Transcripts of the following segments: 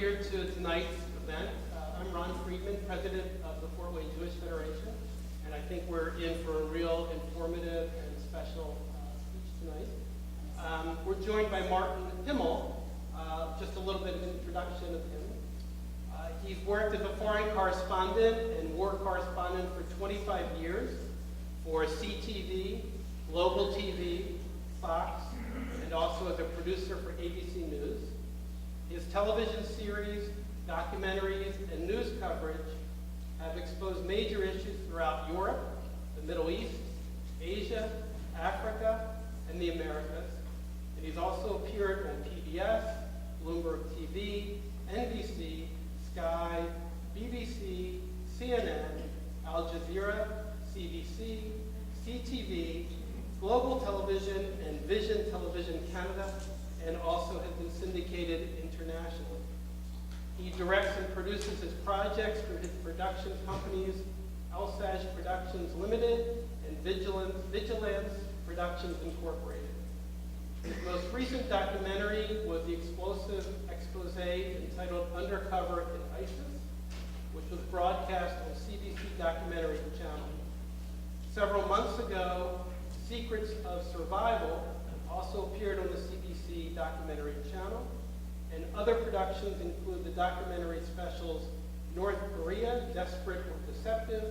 here to tonight's event. I'm Ron Friedman, president of the Fort Wayne Jewish Federation, and I think we're in for a real informative and special speech tonight. We're joined by Martin Himel. Just a little bit of an introduction of him. He's worked as a foreign correspondent and war correspondent for 25 years for CTV, Global TV, Fox, and also as a producer for ABC News. His television series, documentaries, and news coverage have exposed major issues throughout Europe, the Middle East, Asia, Africa, and the Americas. And he's also appeared on PBS, Bloomberg TV, NBC, Sky, BBC, CNN, Al Jazeera, CBC, CTV, Global Television, and Vision Television Canada, and also has been syndicated internationally. He directs and produces his projects through his production companies, Elsage Productions Limited and Vigilance Productions Incorporated. His most recent documentary was the explosive expose entitled Undercover in ISIS, which was broadcast on CBC Documentary Channel. Several months ago, Secrets of Survival also appeared on the CBC Documentary Channel, and other productions include the documentary specials North Korea, Desperate or Deceptive,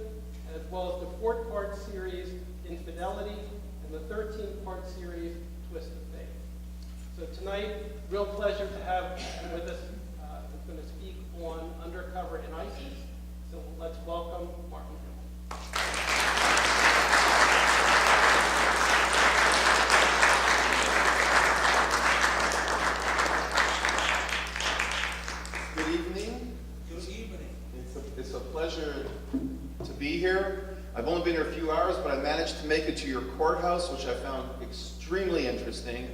as well as the 4-part series Infidelity and the 13-part series Twist of Fate. So tonight, real pleasure to have him with us. He's going to speak on Undercover in ISIS. So let's welcome Martin Himel. Good evening. Good evening. It's a pleasure to be here. I've only been here a few hours, but I managed to make it to your courthouse, which I found extremely interesting.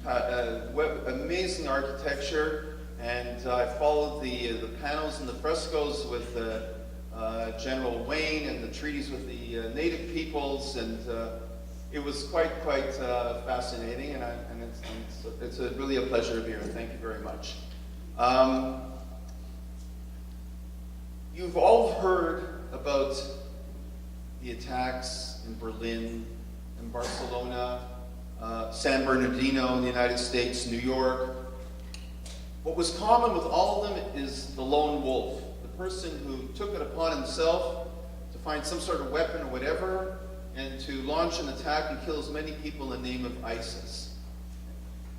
Amazing architecture, and I followed the panels and the frescoes with General Wayne and the treaties with the native peoples, and it was quite fascinating, and it's really a pleasure to be here. Thank you very much. You've all heard about the attacks in Berlin and Barcelona, San Bernardino in the United States, New York. What was common with all of them is the lone wolf, the person who took it upon himself to find some sort of weapon or whatever and to launch an attack and kill as many people in the name of ISIS.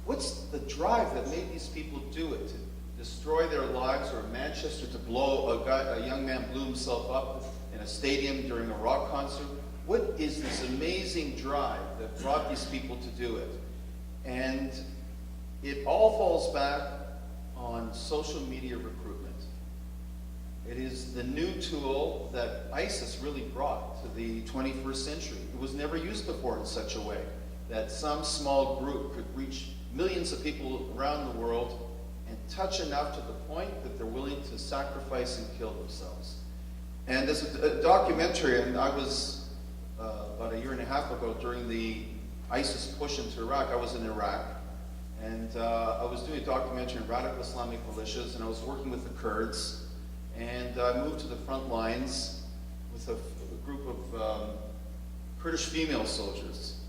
What's the drive that made these people do it? To destroy their lives, or in Manchester to blow a young man blew himself up in a stadium during a rock concert? What is this amazing drive that brought these people to do it? And it all falls back on social media recruitment. It is the new tool that ISIS really brought to the 21st century. It was never used before in such a way that some small group could reach millions of people around the world and touch enough to the point that they're willing to sacrifice and kill themselves. And there's a documentary, and I was about a year and a half ago during the ISIS push into Iraq. I was in Iraq, and I was doing a documentary on radical Islamic militias, and I was working with the Kurds, and I moved to the front lines with a group of Kurdish female soldiers.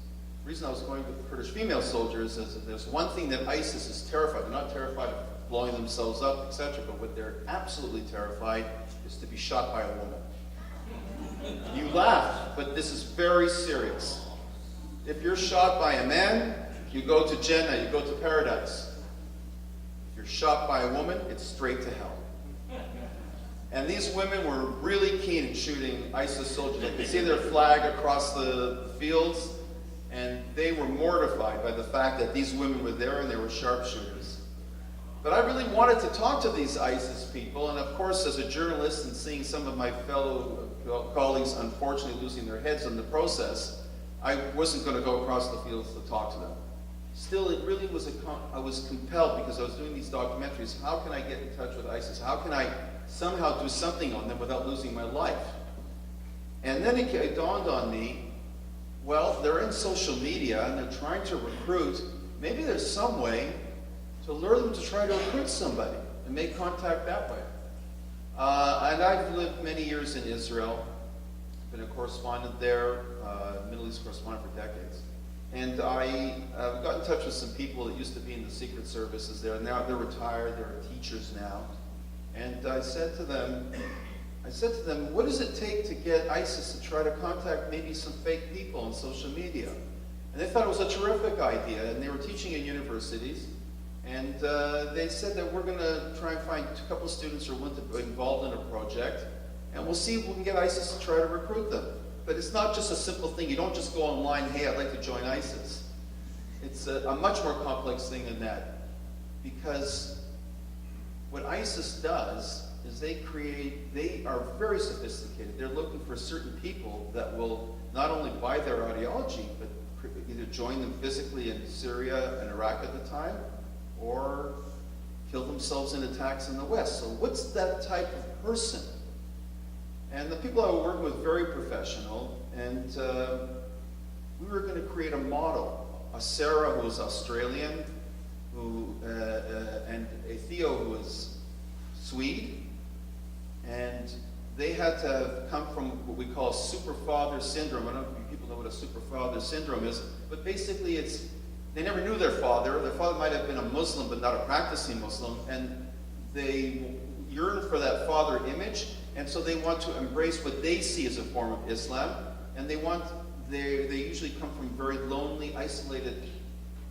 The reason I was going with the Kurdish female soldiers is that there's one thing that ISIS is terrified. They're not terrified of blowing themselves up, etc., but what they're absolutely terrified is to be shot by a woman. You laugh, but this is very serious. If you're shot by a man, you go to Jannah, you go to paradise. If you're shot by a woman, it's straight to hell. And these women were really keen in shooting ISIS soldiers. You could see their flag across the fields, and they were mortified by the fact that these women were there and they were sharpshooters. But I really wanted to talk to these ISIS people, and of course, as a journalist and seeing some of my fellow colleagues unfortunately losing their heads in the process, I wasn't going to go across the fields to talk to them. Still, it really was I was compelled, because I was doing these documentaries. How can I get in touch with ISIS? How can I somehow do something on them without losing my life? And then it dawned on me, well, they're in social media and they're trying to recruit. Maybe there's some way to lure them to try to recruit somebody. and make contact that way. And I've lived many years in Israel, been a correspondent there, Middle East correspondent for decades. And I got in touch with some people that used to be in the secret services there, and now they're retired, they're teachers now. And I said to them, what does it take to get ISIS to try to contact maybe some fake people on social media? And they thought it was a terrific idea, and they were teaching in universities. And they said that we're going to try and find a couple of students who are involved in a project, and we'll see if we can get ISIS to try to recruit them. But it's not just a simple thing. You don't just go online, hey, I'd like to join ISIS. It's a much more complex thing than that. Because what ISIS does is they are very sophisticated. They're looking for certain people that will not only buy their ideology, but either join them physically in Syria and Iraq at the time, or kill themselves in attacks in the West. So what's that type of person? And the people I were working with very professional, and we were going to create a model. A Sarah who was Australian, and a Theo who was Swede, and they had to come from what we call superfather syndrome. I don't know if people know what a superfather syndrome is, but basically they never knew their father. Their father might have been a Muslim, but not a practicing Muslim, and they yearn for that father image, and so they want to embrace what they see as a form of Islam, and they usually come from very lonely, isolated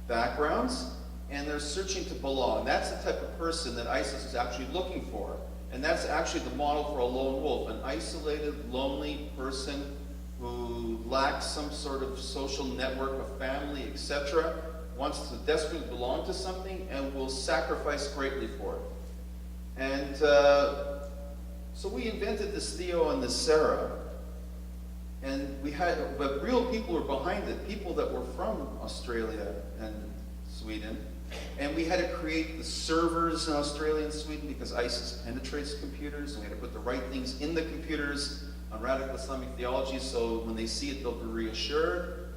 backgrounds, and they're searching to belong. That's the type of person that ISIS is actually looking for, and that's actually the model for a lone wolf, an isolated, lonely person who lacks some sort of social network, a family, etc., wants to desperately belong to something, and will sacrifice greatly for it. And so we invented this Theo and this Sarah, and but real people were behind it, people that were from Australia and Sweden, and we had to create the servers in Australia and Sweden because ISIS penetrates computers, and we had to put the right things in the computers on radical Islamic theology, so when they see it, they'll be reassured.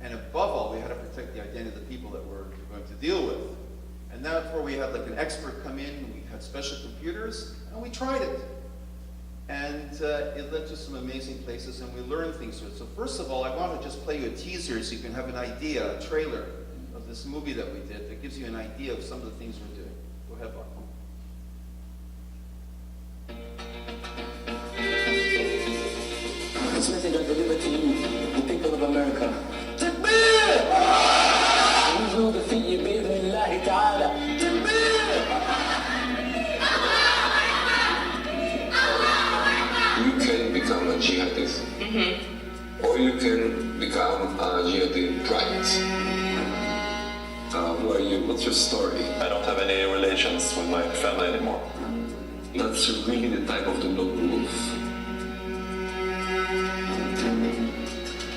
And above all, we had to protect the identity of the people that we're going to deal with. And that's where we had like an expert come in, we had special computers, and we tried it. And it led to some amazing places, and we learned things through it. So first of all, I want to just play you a teaser so you can have an idea, a trailer of this movie that we did that gives you an idea of some of the things we're doing. Go ahead, Bob. This message I deliver to you, the people of America. You can become a jihadist, or you can become a jihadi private. Who are you? What's your story? I don't have any relations with my family anymore. That's really the type of the lone wolf.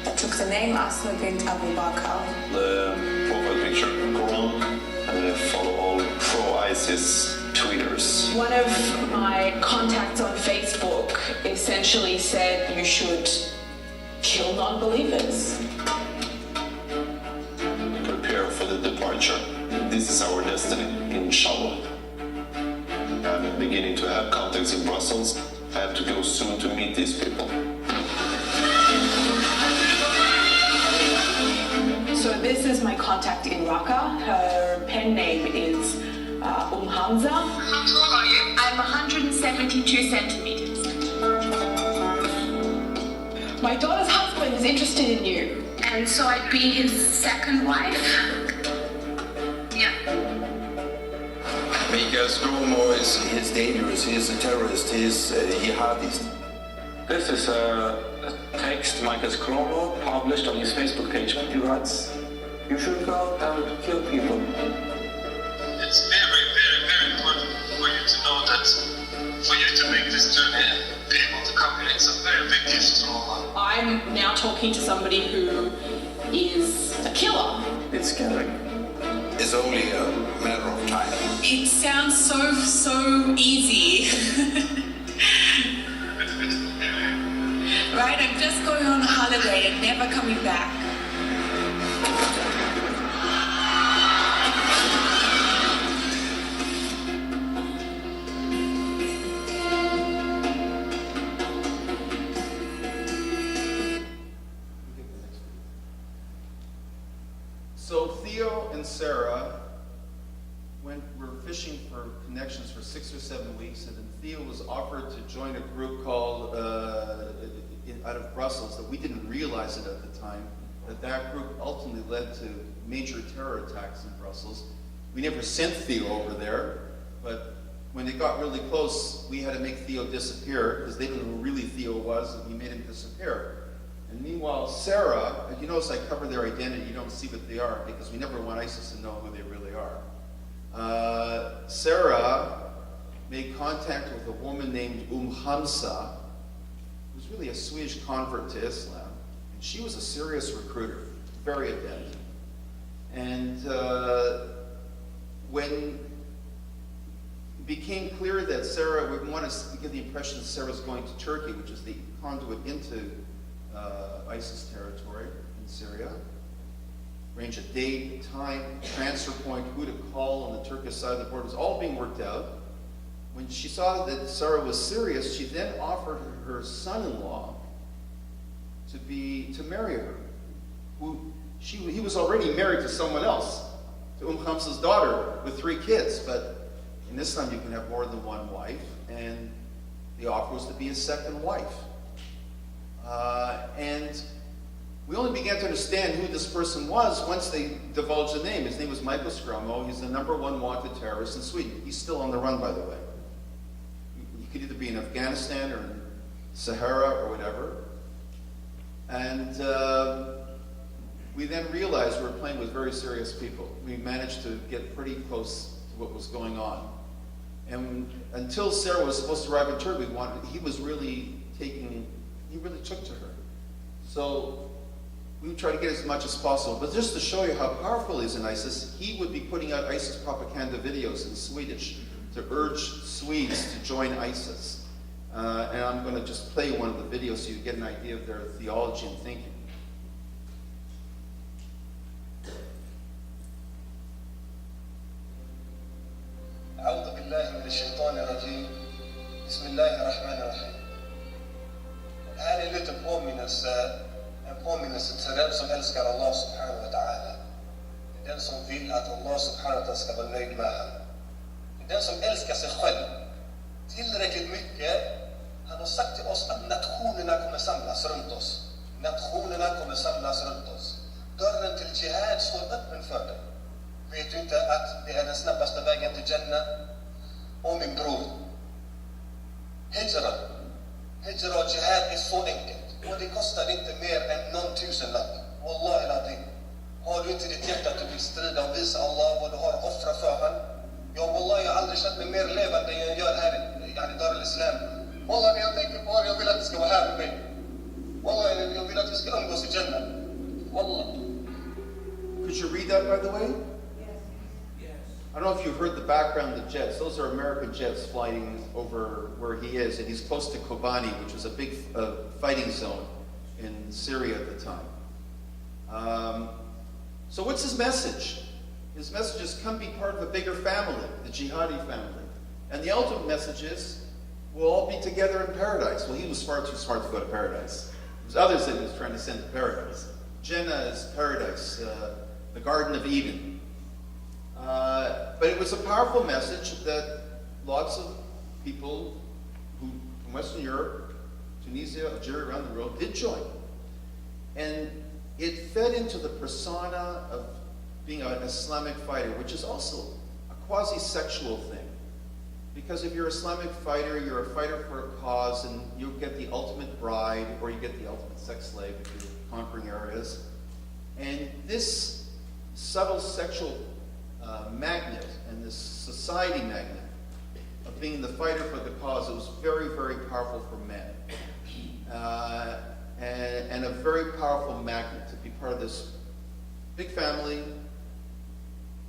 I took the name Asma bint Abu Bakr. The profile picture, Quran, and I follow all pro-ISIS tweeters. One of my contacts on Facebook essentially said you should kill non-believers. Prepare for the departure. This is our destiny, inshallah. I'm beginning to have contacts in Brussels. I have to go soon to meet these people. So this is my contact in Raqqa. Her pen name is Hamza. How tall are you? I'm 172 centimeters. My daughter's husband is interested in you. And so I'd be his second wife? Yeah. Miguel Stromo is dangerous, he is a terrorist, he is a jihadist. This is a text Michael Skromo published on his Facebook page. He writes, "You should go out and kill people." It's very, very, very important for you to know that for you to make this journey and be able to come here, it's a very big gift to Allah. I'm now talking to somebody who is a killer. It's scary. It's only a matter of time. It sounds so easy. Right, I'm just going on a holiday and never coming back. So Theo and Sarah were fishing for connections for 6 or 7 weeks, and then Theo was offered to join a group called, out of Brussels, that we didn't realize it at the time, that group ultimately led to major terror attacks in Brussels. We never sent Theo over there, but when it got really close, we had to make Theo disappear, because they didn't know who really Theo was, and we made him disappear. And meanwhile, Sarah, you notice I cover their identity, you don't see what they are, because we never want ISIS to know who they really are. Sarah made contact with a woman named Hamza, who was really a Swedish convert to Islam. And she was a serious recruiter, very adept. And when it became clear that Sarah, we want to give the impression that Sarah was going to Turkey, which is the conduit into ISIS territory in Syria, arrange a date, time, transfer point, who to call on the Turkish side of the border, was all being worked out. When she saw that Sarah was serious, she then offered her son-in-law to marry her. He was already married to someone else, to Hamza's daughter, with 3 kids, but in Islam you can have more than one wife, and the offer was to be a second wife. And we only began to understand who this person was once they divulged the name. His name was Michael Skramo. He's the #1 wanted terrorist in Sweden. He's still on the run, by the way. He could either be in Afghanistan or in Sahara or whatever. And we then realized we were playing with very serious people. We managed to get pretty close to what was going on. And until Sarah was supposed to arrive in Turkey, he really took to her. So we would try to get as much as possible. But just to show you how powerful he is in ISIS, he would be putting out ISIS propaganda videos in Swedish to urge Swedes to join ISIS. And I'm going to just play one of the videos so you get an idea of their theology and thinking. أعوذ بالله من الشيطان الرجيم بسم الله الرحمن الرحيم. Här är lite en påminnelse till den som älskar Allah subhanahu wa ta'ala. Det är den som vill att Allah subhanahu wa ta'ala ska vara nöjd med honom. Det är den som älskar sig själv tillräckligt mycket. Han har sagt till oss att nationerna kommer samlas runt oss. Nationerna kommer samlas runt oss. Dörren till jihad står öppen för dig. Vet du inte att det är den snabbaste vägen till Jannah? Och min bror, Hijra och jihad är så enkelt. Och det kostar inte mer än någon tusenlapp. Wallahi al-azim. Har du inte ditt hjärta att du vill strida och visa Allah vad du har att offra för han? Ja, wallahi, jag har aldrig känt mig mer levande än jag gör här i Dar al-Islam. Wallahi, när jag tänker på det, jag vill att du ska vara här med mig. Wallahi, jag vill att vi ska umgås i Jannah. Wallahi. Could you read that, by the way? I don't know if you've heard the background of the jets. Those are American jets flying over where he is, and he's close to Kobani, which was a big fighting zone in Syria at the time. So what's his message? His message is, come be part of a bigger family, the jihadi family. And the ultimate message is, we'll all be together in paradise. Well, he was far too smart to go to paradise. There's others that he was trying to send to paradise. Jannah is paradise, the Garden of Eden. But it was a powerful message that lots of people who from Western Europe, Tunisia, Algeria, around the world did join. And it fed into the persona of being an Islamic fighter, which is also a quasi-sexual thing. Because if you're an Islamic fighter, you're a fighter for a cause, and you get the ultimate bride, or you get the ultimate sex slave if you're conquering areas. And this subtle sexual magnet and this society magnet of being the fighter for the cause, it was very, very powerful for men. And a very powerful magnet to be part of this big family.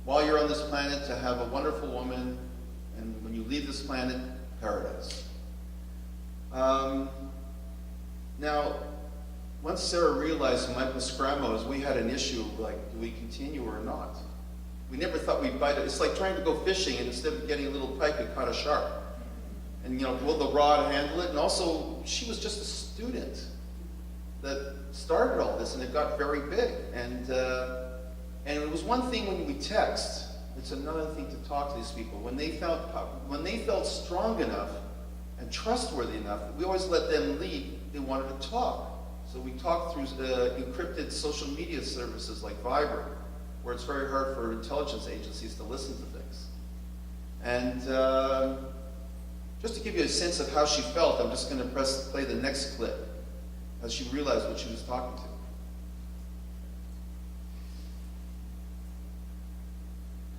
While you're on this planet, to have a wonderful woman, and when you leave this planet, paradise. Now, once Sarah realized who Michael Skramo is, we had an issue of like, do we continue or not? We never thought we'd bite it. It's like trying to go fishing, and instead of getting a little pike, we caught a shark. And will the rod handle it? And also, she was just a student that started all this, and it got very big. And it was one thing when we text, it's another thing to talk to these people. When they felt strong enough and trustworthy enough, we always let them lead. They wanted to talk. So we talked through encrypted social media services like Viber, where it's very hard for intelligence agencies to listen to things. And just to give you a sense of how she felt, I'm just going to play the next clip as she realized what she was talking to.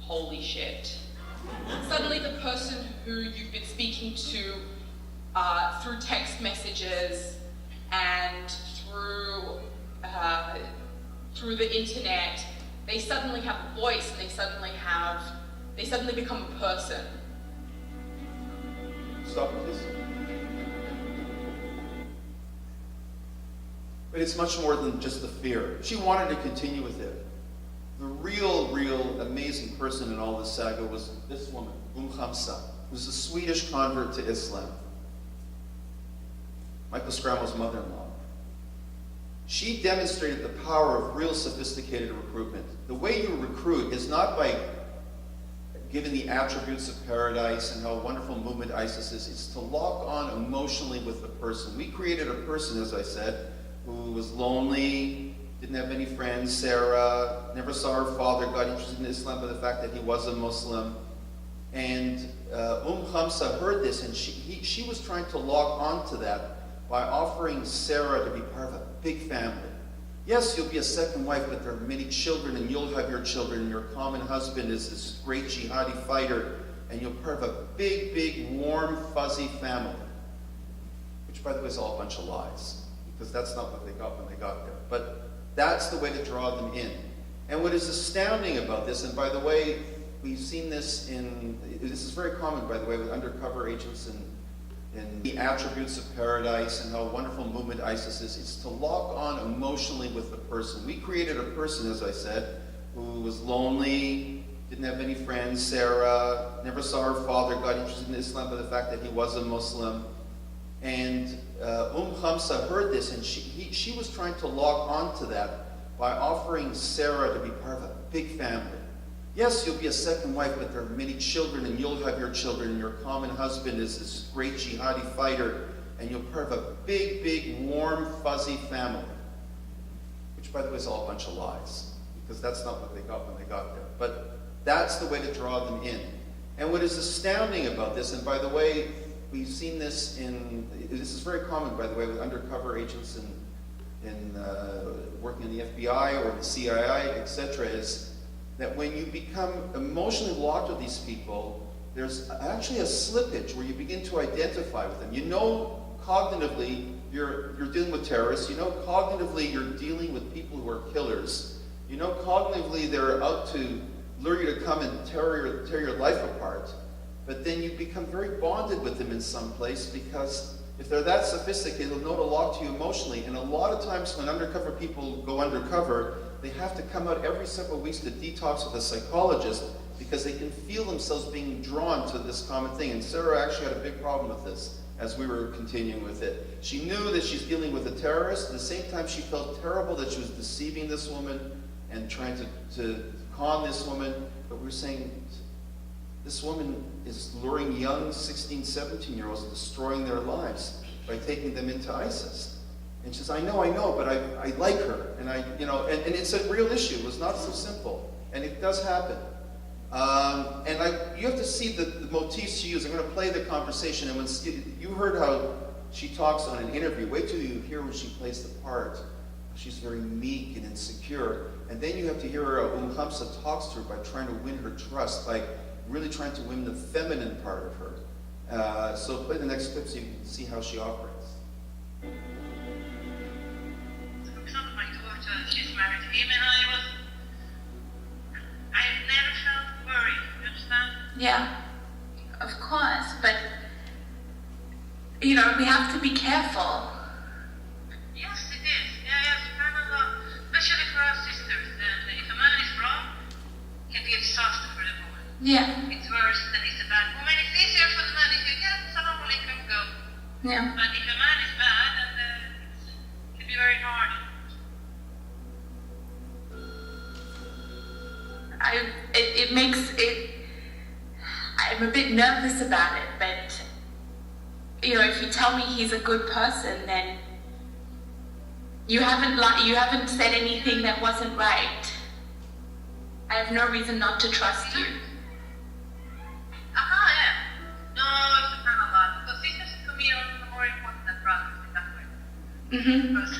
Holy shit. Suddenly the person who you've been speaking to through text messages and through the internet, they suddenly have a voice and they suddenly become a person. Stop this. But it's much more than just the fear. She wanted to continue with it. The real amazing person in all this saga was this woman, Hamza, who's a Swedish convert to Islam. Michael Scrammel's mother-in-law. She demonstrated the power of real sophisticated recruitment. The way you recruit is not by giving the attributes of paradise and how wonderful movement ISIS is. It's to lock on emotionally with the person. We created a person, as I said, who was lonely, didn't have any friends, Sarah, never saw her father, got interested in Islam by the fact that he was a Muslim. And Hamza heard this, and she was trying to lock on to that by offering Sarah to be part of a big family. Yes, you'll be a second wife, but there are many children, and you'll have your children, and your common husband is this great jihadi fighter, and you're part of a big, warm, fuzzy family. Which, by the way, is all a bunch of lies, because that's not what they got when they got there. But that's the way to draw them in. And what is astounding about this, and by the way, we've seen this this is very common, by the way, with undercover agents in the attributes of paradise and how wonderful movement ISIS is. It's to lock on emotionally with the person. We created a person, as I said, who was lonely, didn't have any friends, Sarah, never saw her father, got interested in Islam by the fact that he was a Muslim. And Hamza heard this, and she was trying to lock on to that by offering Sarah to be part of a big family. Yes, you'll be a second wife, but there are many children, and you'll have your children, and your common husband is this great jihadi fighter, and you're part of a big, warm, fuzzy family. Which, by the way, is all a bunch of lies, because that's not what they got when they got there. But that's the way to draw them in. And what is astounding about this, and by the way, we've seen this this is very common, by the way, with undercover agents in working in the FBI or the CIA, etc., is that when you become emotionally locked with these people, there's actually a slippage where you begin to identify with them. You know cognitively you're dealing with terrorists. You know cognitively you're dealing with people who are killers. You know cognitively they're out to lure you to come and tear your life apart. But then you become very bonded with them in some place, because if they're that sophisticated, they'll know to lock to you emotionally. And a lot of times when undercover people go undercover, they have to come out every several weeks to detox with a psychologist, because they can feel themselves being drawn to this common thing. And Sarah actually had a big problem with this as we were continuing with it. She knew that she's dealing with a terrorist. At the same time, she felt terrible that she was deceiving this woman and trying to con this woman. But we're saying, this woman is luring young 16, 17-year-olds, destroying their lives by taking them into ISIS. And she says, I know, but I like her. And and it's a real issue. It was not so simple. And it does happen. You have to see the motifs she used. I'm going to play the conversation. And when you heard how she talks on an interview, wait till you hear when she plays the part. She's very meek and insecure. And then you have to hear her how Hamza talks to her by trying to win her trust, by really trying to win the feminine part of her. So play the next clip so you can see how she operates. She's married to him, and I never felt worried, you understand? Yeah, of course, but, we have to be careful. Yes, it is. Yes, especially for us sisters. And if a man is wrong, it can be a disaster for the woman. Yeah. It's worse than it's a bad woman. It's easier for the man if you get salam alaikum, go. Yeah. But if a man is bad, then it can be very hard. it makes it. I'm a bit nervous about it, but if you tell me he's a good person, then you haven't said anything that wasn't right. I have no reason not to trust you. Yeah. No, it's a lot. Because sisters to me are more important than brothers in that way. Because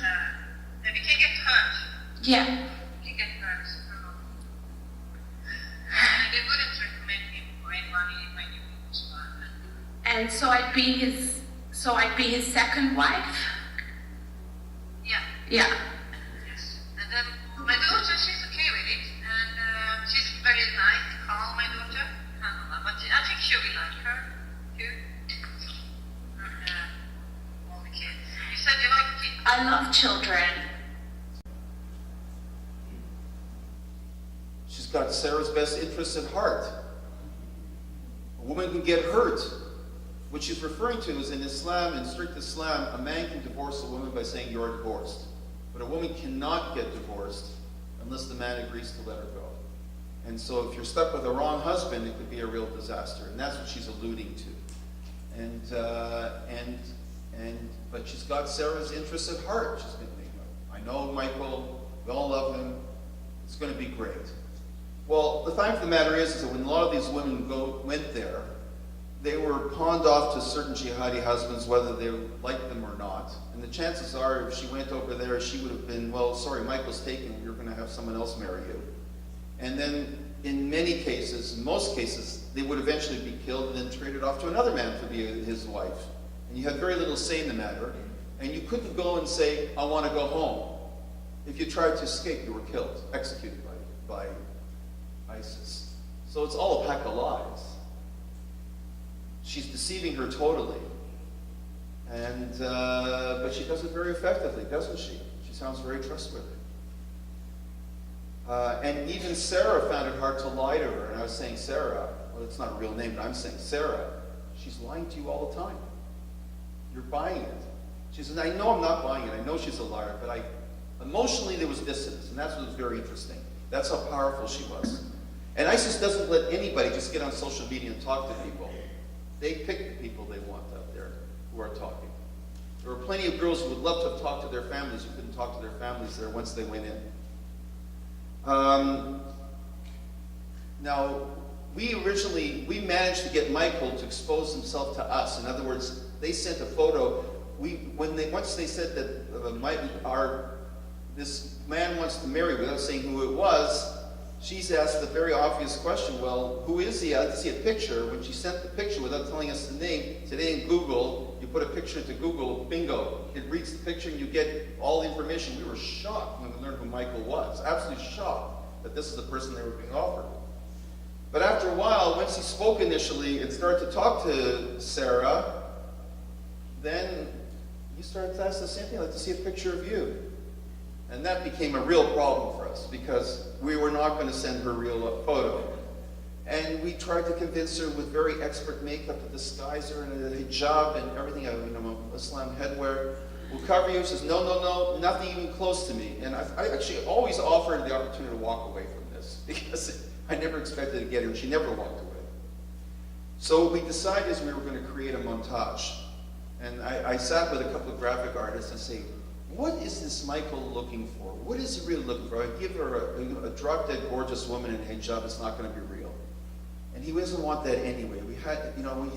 we can get hurt. Yeah. We can get hurt. I wouldn't recommend him for anyone in my new partner. And so I'd be his second wife? Yeah. Yeah. Yes. And then my daughter, she's okay with it. And she's very nice, calm, my daughter. But I think she will like her, too. All the kids. You said you like kids. I love children. She's got Sarah's best interests at heart. A woman can get hurt. What she's referring to is in Islam, in strict Islam, a man can divorce a woman by saying you're divorced. But a woman cannot get divorced unless the man agrees to let her go. And so if you're stuck with the wrong husband, it could be a real disaster. And that's what she's alluding to. But she's got Sarah's interests at heart. She's going, I know Michael, we all love him, it's going to be great. Well, the fact of the matter is that when a lot of these women went there, they were pawned off to certain jihadi husbands, whether they liked them or not. And the chances are, if she went over there, she would have been, well, sorry, Michael's taken, you're going to have someone else marry you. And then, in many cases, in most cases, they would eventually be killed and then traded off to another man to be his wife. And you had very little say in the matter. And you couldn't go and say, I want to go home. If you tried to escape, you were killed, executed by ISIS. So it's all a pack of lies. She's deceiving her totally. And but she does it very effectively, doesn't she? She sounds very trustworthy. And even Sarah found it hard to lie to her. And I was saying, Sarah, well, it's not a real name, but I'm saying, Sarah, she's lying to you all the time. You're buying it. She says, I know I'm not buying it. I know she's a liar, but emotionally there was dissonance. And that's what was very interesting. That's how powerful she was. And ISIS doesn't let anybody just get on social media and talk to people. They pick the people they want out there who are talking. There were plenty of girls who would love to have talked to their families who couldn't talk to their families there once they went in. Now, we managed to get Michael to expose himself to us. In other words, they sent a photo. Once they said that this man wants to marry without saying who it was, she's asked the very obvious question, well, who is he? I'd like to see a picture. When she sent the picture without telling us the name, today in Google, you put a picture into Google, bingo, it reads the picture and you get all the information. We were shocked when we learned who Michael was, absolutely shocked that this is the person they were being offered. But after a while, once he spoke initially and started to talk to Sarah, then he started to ask the same thing, I'd like to see a picture of you. And that became a real problem for us because we were not going to send her a real photo. And we tried to convince her with very expert makeup to disguise her in a hijab and everything, Islam headwear. We'll cover you. She says, no, nothing even close to me. And I actually always offered the opportunity to walk away from this because I never expected to get her, and she never walked away. So what we decided is we were going to create a montage. And I sat with a couple of graphic artists and say, what is this Michael looking for? What is he really looking for? I give her a drop-dead gorgeous woman in a hijab, it's not going to be real. And he doesn't want that anyway.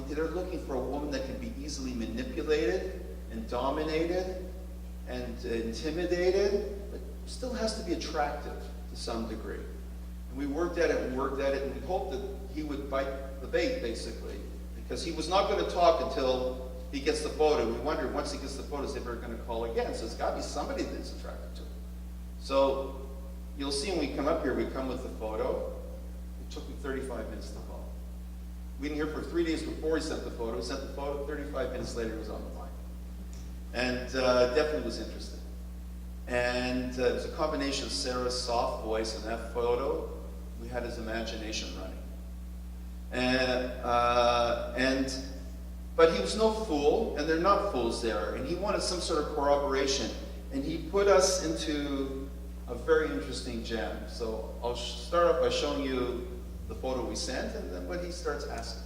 They're looking for a woman that can be easily manipulated and dominated and intimidated, but still has to be attractive to some degree. And we worked at it and we hoped that he would bite the bait, basically, because he was not going to talk until he gets the photo. We wondered, once he gets the photo, is he ever going to call again? So it's got to be somebody that's attracted to him. So you'll see when we come up here, we come with the photo. It took him 35 minutes to call. We didn't hear for 3 days before he sent the photo. He sent the photo, 35 minutes later, he was on the line. And definitely was interesting. And it was a combination of Sarah's soft voice and that photo. We had his imagination running. But he was no fool, and they're not fools there. And he wanted some sort of corroboration. And he put us into a very interesting gem. So I'll start off by showing you the photo we sent, and then what he starts asking.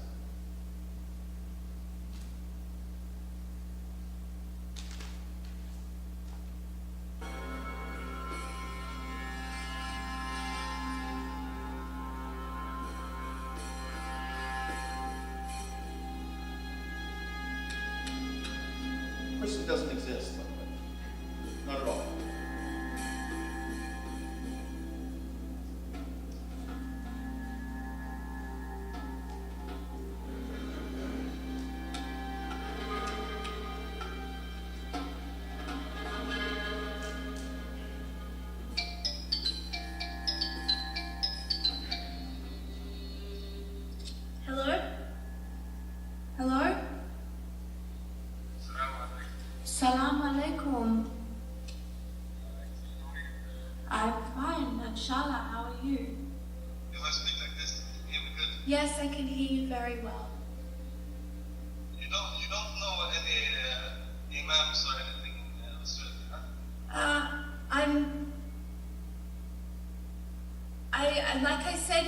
Person doesn't exist, not at all. Hello? Hello? Salam alaikum. I'm fine, inshallah. How are you? If I speak like this, can you hear me good? Yes, I can hear you very well. You don't know any imams or anything in Australia, huh? Like I said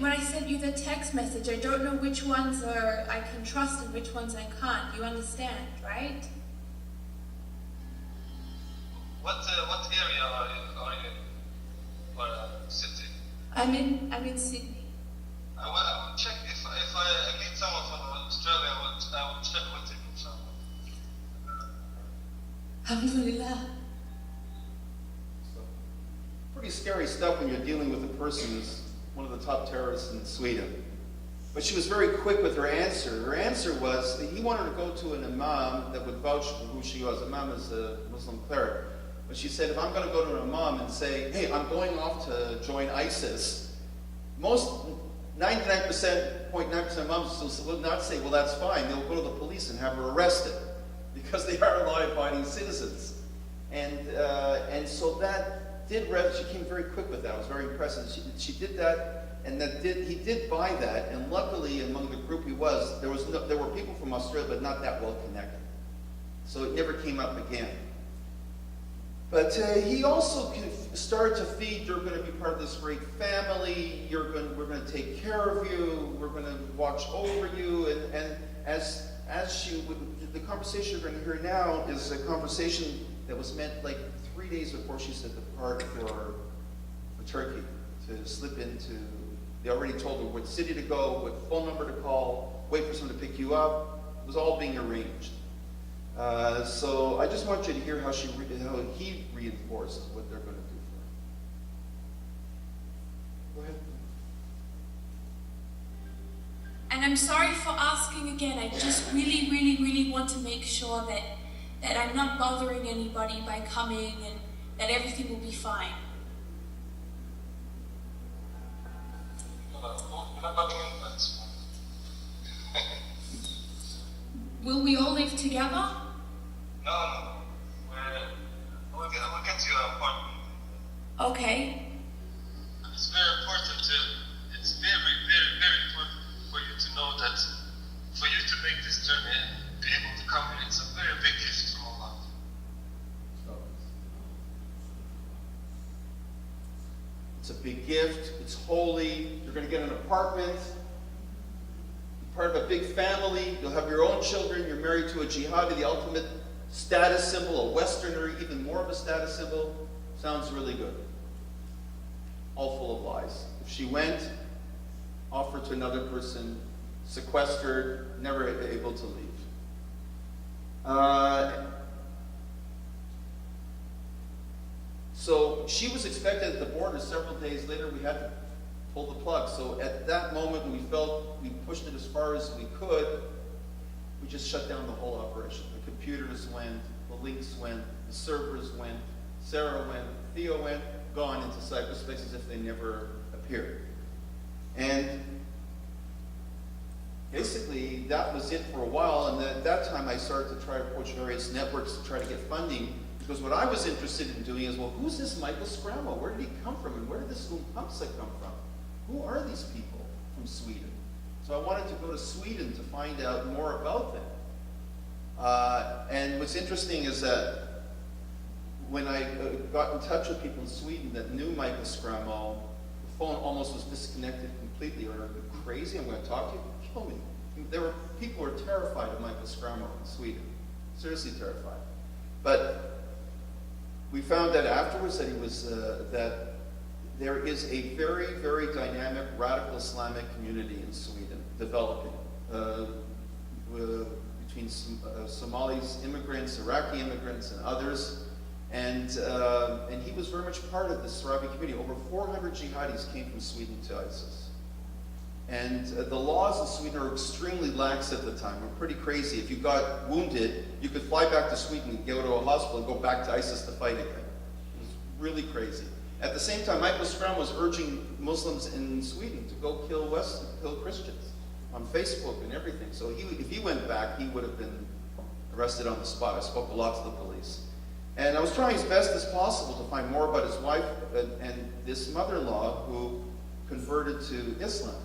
when I sent you the text message, I don't know which ones I can trust and which ones I can't. You understand, right? What area are you in? Or city? I'm in Sydney. I will check if I meet someone from Australia. I will check with him. Alhamdulillah. Pretty scary stuff when you're dealing with a person who's one of the top terrorists in Sweden. But she was very quick with her answer. Her answer was that he wanted to go to an imam that would vouch for who she was. Imam is a Muslim cleric. But she said, if I'm going to go to an imam and say, hey, I'm going off to join ISIS, most 99.9% of imams will not say, well, that's fine. They'll go to the police and have her arrested because they are law-abiding citizens. And so that she came very quick with that. I was very impressed. She did that, and he did buy that. And luckily, among the group he was, there were people from Australia, but not that well connected. So it never came up again. But he also started to feed, you're going to be part of this great family, we're going to take care of you, we're going to watch over you, and as the conversation you're going to hear now is a conversation that was meant like 3 days before she said depart for Turkey, to slip into, they already told her what city to go, what phone number to call, wait for someone to pick you up. It was all being arranged. So I just want you to hear how he reinforces what they're going to do for her. Go ahead. And I'm sorry for asking again. I just really, really, really want to make sure that I'm not bothering anybody by coming and that everything will be fine. Will we all live together? No. We'll get to your apartment. Okay. It's very important it's very, very, very important for you to know that for you to make this journey and be able to come here, it's a very big gift from Allah. It's a big gift, it's holy, you're going to get an apartment, part of a big family, you'll have your own children, you're married to a jihadi, the ultimate status symbol, a Westerner, even more of a status symbol. Sounds really good. All full of lies. If she went, offered to another person, sequestered, never able to leave. So she was expected at the border. Several days later, we had to pull the plug. So at that moment, when we felt we pushed it as far as we could, we just shut down the whole operation. The computers went, the links went, the servers went, Sarah went, Theo went, gone into cyberspace as if they never appeared. And basically, that was it for a while. And at that time, I started to try to approach various networks to try to get funding. Because what I was interested in doing is, well, who's this Michael Scramo? Where did he come from? And where did this Lumpamsa come from? Who are these people from Sweden? So I wanted to go to Sweden to find out more about them. And what's interesting is that when I got in touch with people in Sweden that knew Michael Skramo, the phone almost was disconnected completely. Or, are you crazy? I'm going to talk to you? Kill me. People were terrified of Michael Skramo in Sweden. Seriously terrified. But we found out afterwards that he was, that there is a very, very dynamic radical Islamic community in Sweden developing between Somalis immigrants, Iraqi immigrants, and others. And he was very much part of this Arabic community. Over 400 jihadis came from Sweden to ISIS. And the laws in Sweden are extremely lax at the time. We're pretty crazy. If you got wounded, you could fly back to Sweden, go to a hospital, and go back to ISIS to fight again. It was really crazy. At the same time, Michael Skramo was urging Muslims in Sweden to go kill Christians on Facebook and everything. So if he went back, he would have been arrested on the spot. I spoke a lot to the police. And I was trying as best as possible to find more about his wife and this mother-in-law who converted to Islam.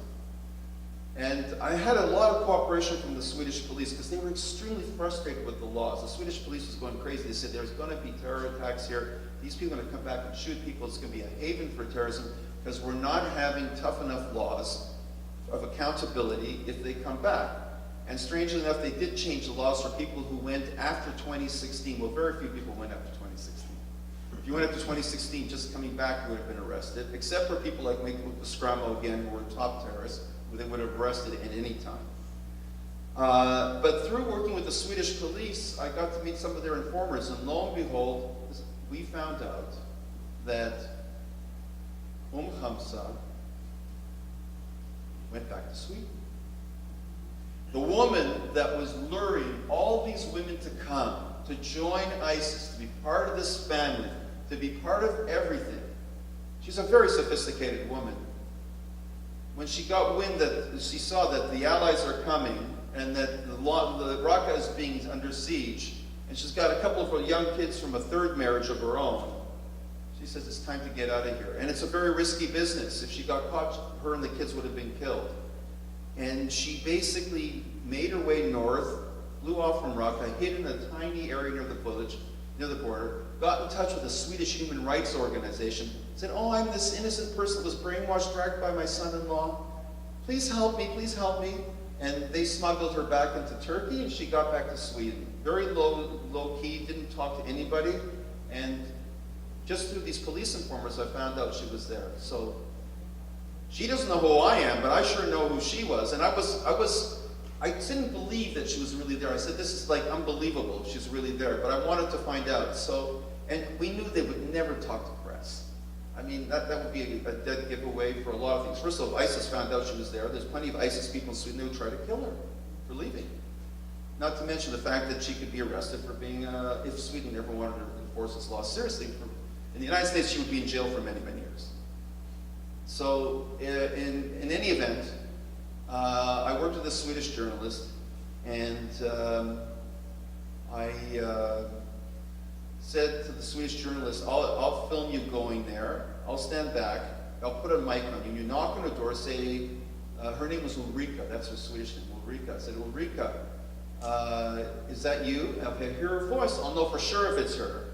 And I had a lot of cooperation from the Swedish police because they were extremely frustrated with the laws. The Swedish police was going crazy. They said there's going to be terror attacks here. These people are going to come back and shoot people. It's going to be a haven for terrorism because we're not having tough enough laws of accountability if they come back. And strangely enough, they did change the laws for people who went after 2016. Well, very few people went after 2016. If you went after 2016, just coming back, you would have been arrested, except for people like Michael Skramo, again, who were top terrorists, who they would have arrested at any time. But through working with the Swedish police, I got to meet some of their informers, and lo and behold, we found out that Hamza went back to Sweden. The woman that was luring all these women to come, to join ISIS, to be part of this family, to be part of everything. She's a very sophisticated woman. When she got wind that she saw that the Allies are coming and that the Raqqa is being under siege, and she's got a couple of young kids from a third marriage of her own, she says it's time to get out of here. And it's a very risky business. If she got caught, her and the kids would have been killed. And she basically made her way north, flew off from Raqqa, hid in a tiny area near the village, near the border, got in touch with a Swedish human rights organization, said, oh, I'm this innocent person that was brainwashed, dragged by my son-in-law. Please help me, please help me. And they smuggled her back into Turkey, and she got back to Sweden. Very low-key, didn't talk to anybody. And just through these police informers, I found out she was there. So she doesn't know who I am, but I sure know who she was. And I didn't believe that she was really there. I said, this is like unbelievable if she's really there, but I wanted to find out. So, and we knew they would never talk to press. I mean, that would be a dead giveaway for a lot of things. First of all, if ISIS found out she was there, there's plenty of ISIS people in Sweden who would try to kill her for leaving. Not to mention the fact that she could be arrested for being, if Sweden ever wanted to enforce its laws seriously. In the United States, she would be in jail for many, many years. So, in any event, I worked with a Swedish journalist, and I said to the Swedish journalist, I'll film you going there, I'll stand back, I'll put a mic on you, you knock on the door, say, her name was Ulrika, that's her Swedish name, Ulrika. I said, Ulrika, is that you? And if I hear her voice, I'll know for sure if it's her.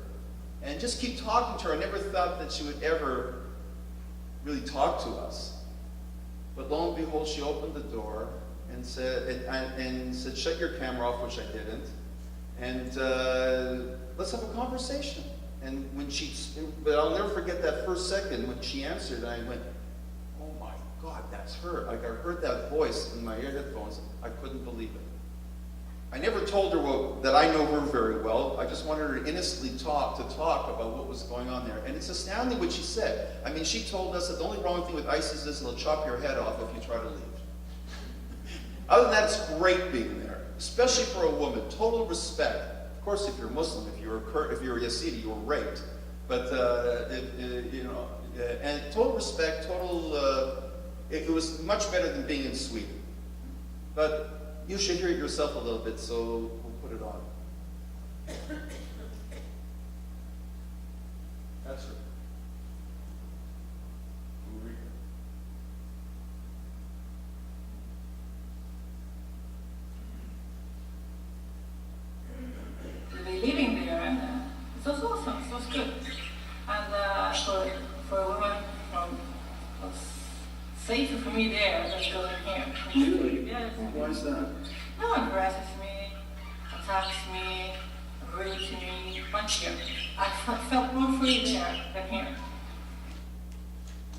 And just keep talking to her. I never thought that she would ever really talk to us. But lo and behold, she opened the door and said, shut your camera off, which I didn't, and let's have a conversation. And but I'll never forget that first second when she answered, and I went, oh my God, that's her. Like, I heard that voice in my ear headphones. I couldn't believe it. I never told her that I know her very well. I just wanted her to innocently talk about what was going on there. And it's astounding what she said. I mean, she told us that the only wrong thing with ISIS is they'll chop your head off if you try to leave. Other than that, it's great being there, especially for a woman. Total respect. Of course, if you're Muslim, if you're a Yazidi, you were raped. But and total respect, it was much better than being in Sweden. But you should hear it yourself a little bit, so we'll put it on. That's her. To be living there, it's also so scary. safer for me there than going here. Really? Yes. Why is that? No one harasses me, attacks me, rude to me, much here. I felt more free there than here.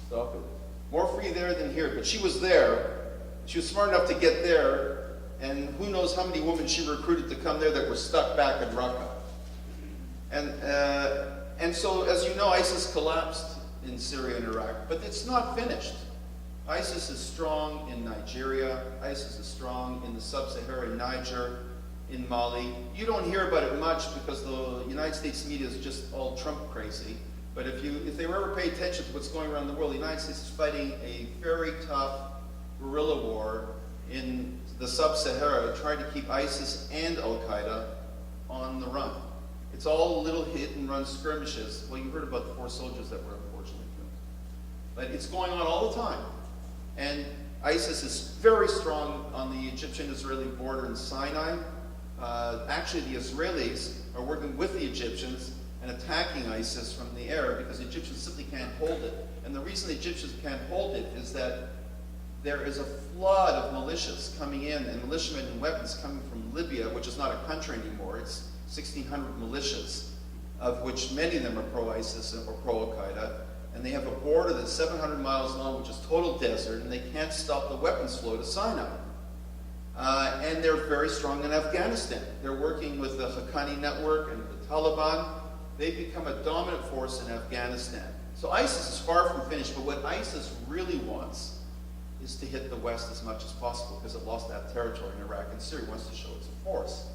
Stop it. More free there than here, but she was there. She was smart enough to get there, and who knows how many women she recruited to come there that were stuck back in Raqqa. And so, as you know, ISIS collapsed in Syria and Iraq, but it's not finished. ISIS is strong in Nigeria. ISIS is strong in the sub-Saharan Niger, in Mali. You don't hear about it much because the United States media is just all Trump crazy. But if they ever pay attention to what's going around the world, the United States is fighting a very tough guerrilla war in the sub-Sahara, trying to keep ISIS and Al-Qaeda on the run. It's all little hit-and-run skirmishes. Well, you heard about the 4 soldiers that were unfortunately killed. But it's going on all the time. And ISIS is very strong on the Egyptian-Israeli border in Sinai. Actually, the Israelis are working with the Egyptians and attacking ISIS from the air because the Egyptians simply can't hold it. And the reason the Egyptians can't hold it is that there is a flood of militias coming in, and militiamen and weapons coming from Libya, which is not a country anymore. It's 1,600 militias, of which many of them are pro-ISIS or pro-Al-Qaeda. And they have a border that's 700 miles long, which is total desert, and they can't stop the weapons flow to Sinai. And they're very strong in Afghanistan. They're working with the Haqqani network and the Taliban. They've become a dominant force in Afghanistan. So ISIS is far from finished, but what ISIS really wants is to hit the West as much as possible because it lost that territory in Iraq and Syria. It wants to show it's a force.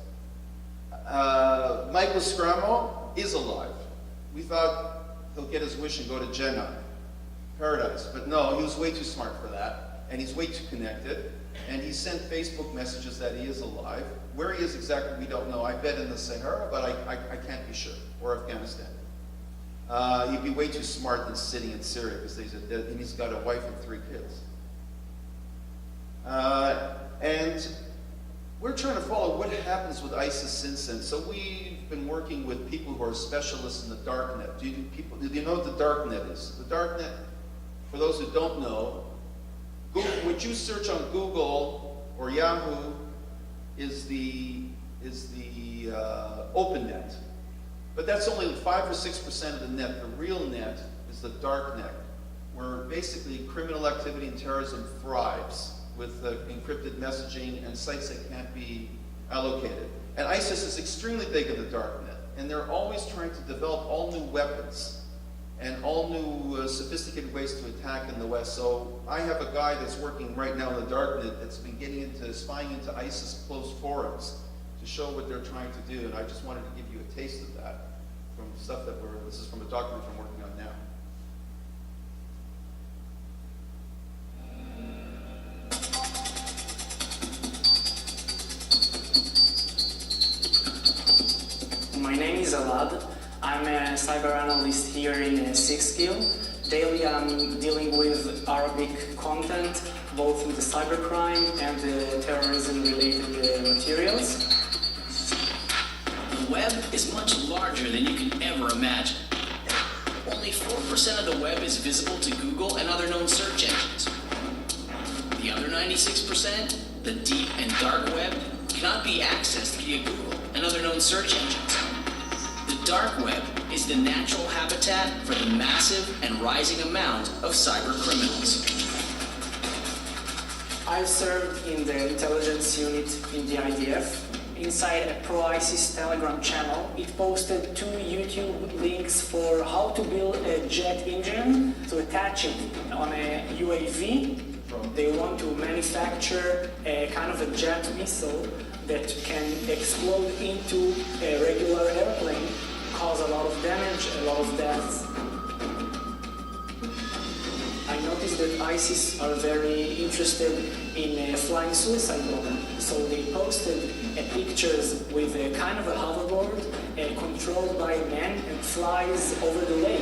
Michael Scramo is alive. We thought he'll get his wish and go to Jannah, paradise. But no, he was way too smart for that, and he's way too connected. And he sent Facebook messages that he is alive. Where he is exactly, we don't know. I bet in the Sahara, but I can't be sure, or Afghanistan. He'd be way too smart than sitting in Syria, because he's got a wife and 3 kids. And we're trying to follow what happens with ISIS since then. So we've been working with people who are specialists in the Darknet. Do you know what the Darknet is? The Darknet, for those who don't know, what you search on Google or Yahoo is the open net. But that's only 5 or 6% of the net. The real net is the dark net, where basically criminal activity and terrorism thrives with encrypted messaging and sites that can't be allocated. And ISIS is extremely big in the dark net, and they're always trying to develop all new weapons and all new sophisticated ways to attack in the West. So I have a guy that's working right now in the darknet that's been getting into spying into ISIS closed forums to show what they're trying to do. And I just wanted to give you a taste of that from stuff that this is from a document I'm working on now. My name is Alad. I'm a cyber analyst here in Sixkill. Daily I'm dealing with Arabic content, both in the cybercrime and the terrorism-related materials. The web is much larger than you can ever imagine. Only 4% of the web is visible to Google and other known search engines. The other 96%, the deep and dark web, cannot be accessed via Google and other known search engines. The dark web is the natural habitat for the massive and rising amount of cyber criminals. I served in the intelligence unit in the IDF. Inside a pro-ISIS Telegram channel, it posted 2 YouTube links for how to build a jet engine to attach it on a UAV. They want to manufacture a kind of a jet missile that can explode into a regular airplane, cause a lot of damage, a lot of deaths. I noticed that ISIS are very interested in a flying suicide bomber. So they posted pictures with a kind of a hoverboard controlled by a man and flies over the lake.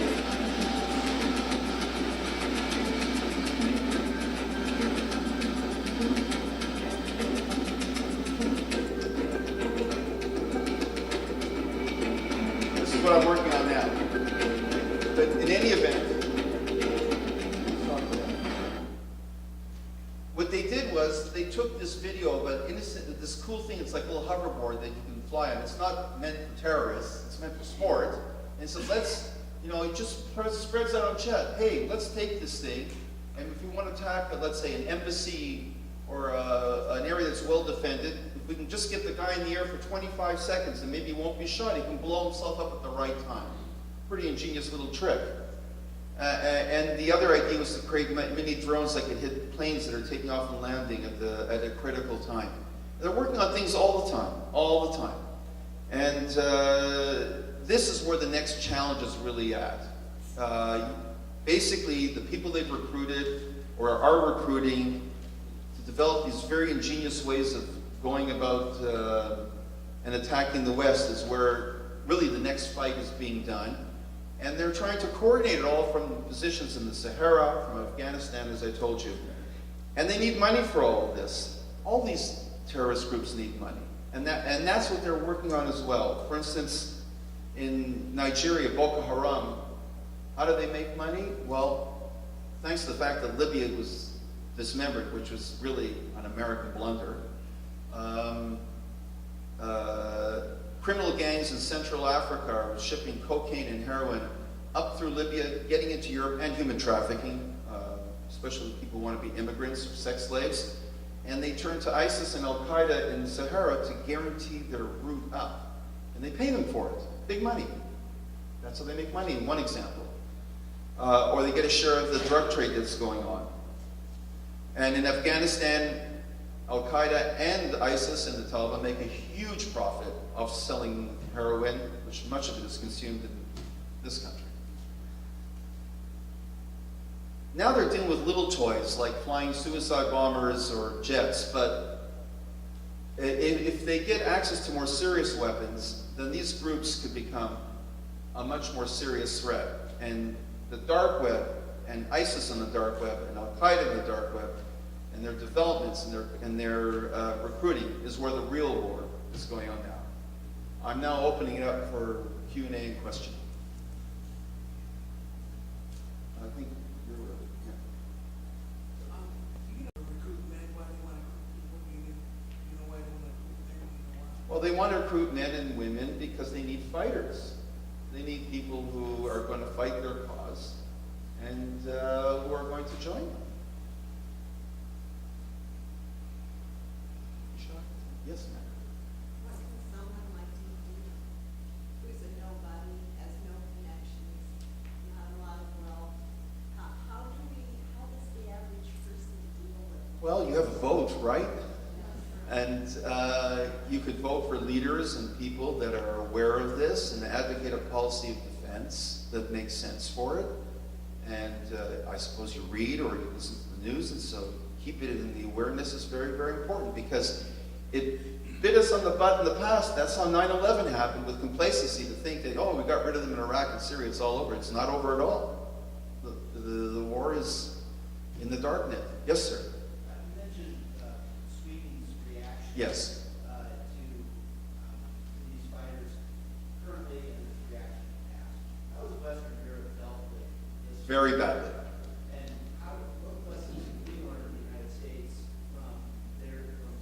This is what I'm working on now. But in any event, they did was they took this video of an innocent, this cool thing. It's like a little hoverboard that you can fly on. It's not meant for terrorists. It's meant for sport. And so let's, it just spreads out on chat. Hey, let's take this thing, and if we want to attack, let's say, an embassy or an area that's well defended, if we can just get the guy in the air for 25 seconds and maybe he won't be shot, he can blow himself up at the right time. Pretty ingenious little trick. And the other idea was to create mini drones that could hit planes that are taking off and landing at a critical time. They're working on things all the time. And this is where the next challenge is really at. Basically, the people they've recruited or are recruiting to develop these very ingenious ways of going about and attacking the West is where really the next fight is being done. And they're trying to coordinate it all from positions in the Sahara, from Afghanistan, as I told you. And they need money for all of this. All these terrorist groups need money. And that's what they're working on as well. For instance, in Nigeria, Boko Haram, how do they make money? Well, thanks to the fact that Libya was dismembered, which was really an American blunder. Criminal gangs in Central Africa are shipping cocaine and heroin up through Libya, getting into Europe, and human trafficking, especially people who want to be immigrants or sex slaves. And they turn to ISIS and Al-Qaeda in the Sahara to guarantee their route up. And they pay them for it. Big money. That's how they make money, in one example. Or they get a share of the drug trade that's going on. And in Afghanistan, Al-Qaeda and ISIS and the Taliban make a huge profit of selling heroin, which much of it is consumed in this country. Now they're dealing with little toys like flying suicide bombers or jets, but if they get access to more serious weapons, then these groups could become a much more serious threat. And the dark web, and ISIS on the dark web, and Al-Qaeda on the dark web, and their developments and their recruiting is where the real war is going on now. I'm now opening it up for Q&A and questioning. I think you're Well, they want to recruit men and women because they need fighters. They need people who are going to fight their cause and who are going to join them. Yes, ma'am. What can someone like you do who's a nobody, has no connections, not a lot of wealth? How does the average person deal with it? Well, you have a vote, right? And you could vote for leaders and people that are aware of this and advocate a policy of defense that makes sense for it. And I suppose you read or you listen to the news, and so keep it in the awareness is very, very important because it bit us on the butt in the past. That's how 9/11 happened, with complacency to think that, oh, we got rid of them in Iraq and Syria, it's all over. It's not over at all. The war is in the Darknet. Yes, sir. You mentioned Sweden's reaction Yes. to these fighters currently and this reaction in the past. How has Western Europe dealt with this? Very badly. And what lessons can we learn in the United States from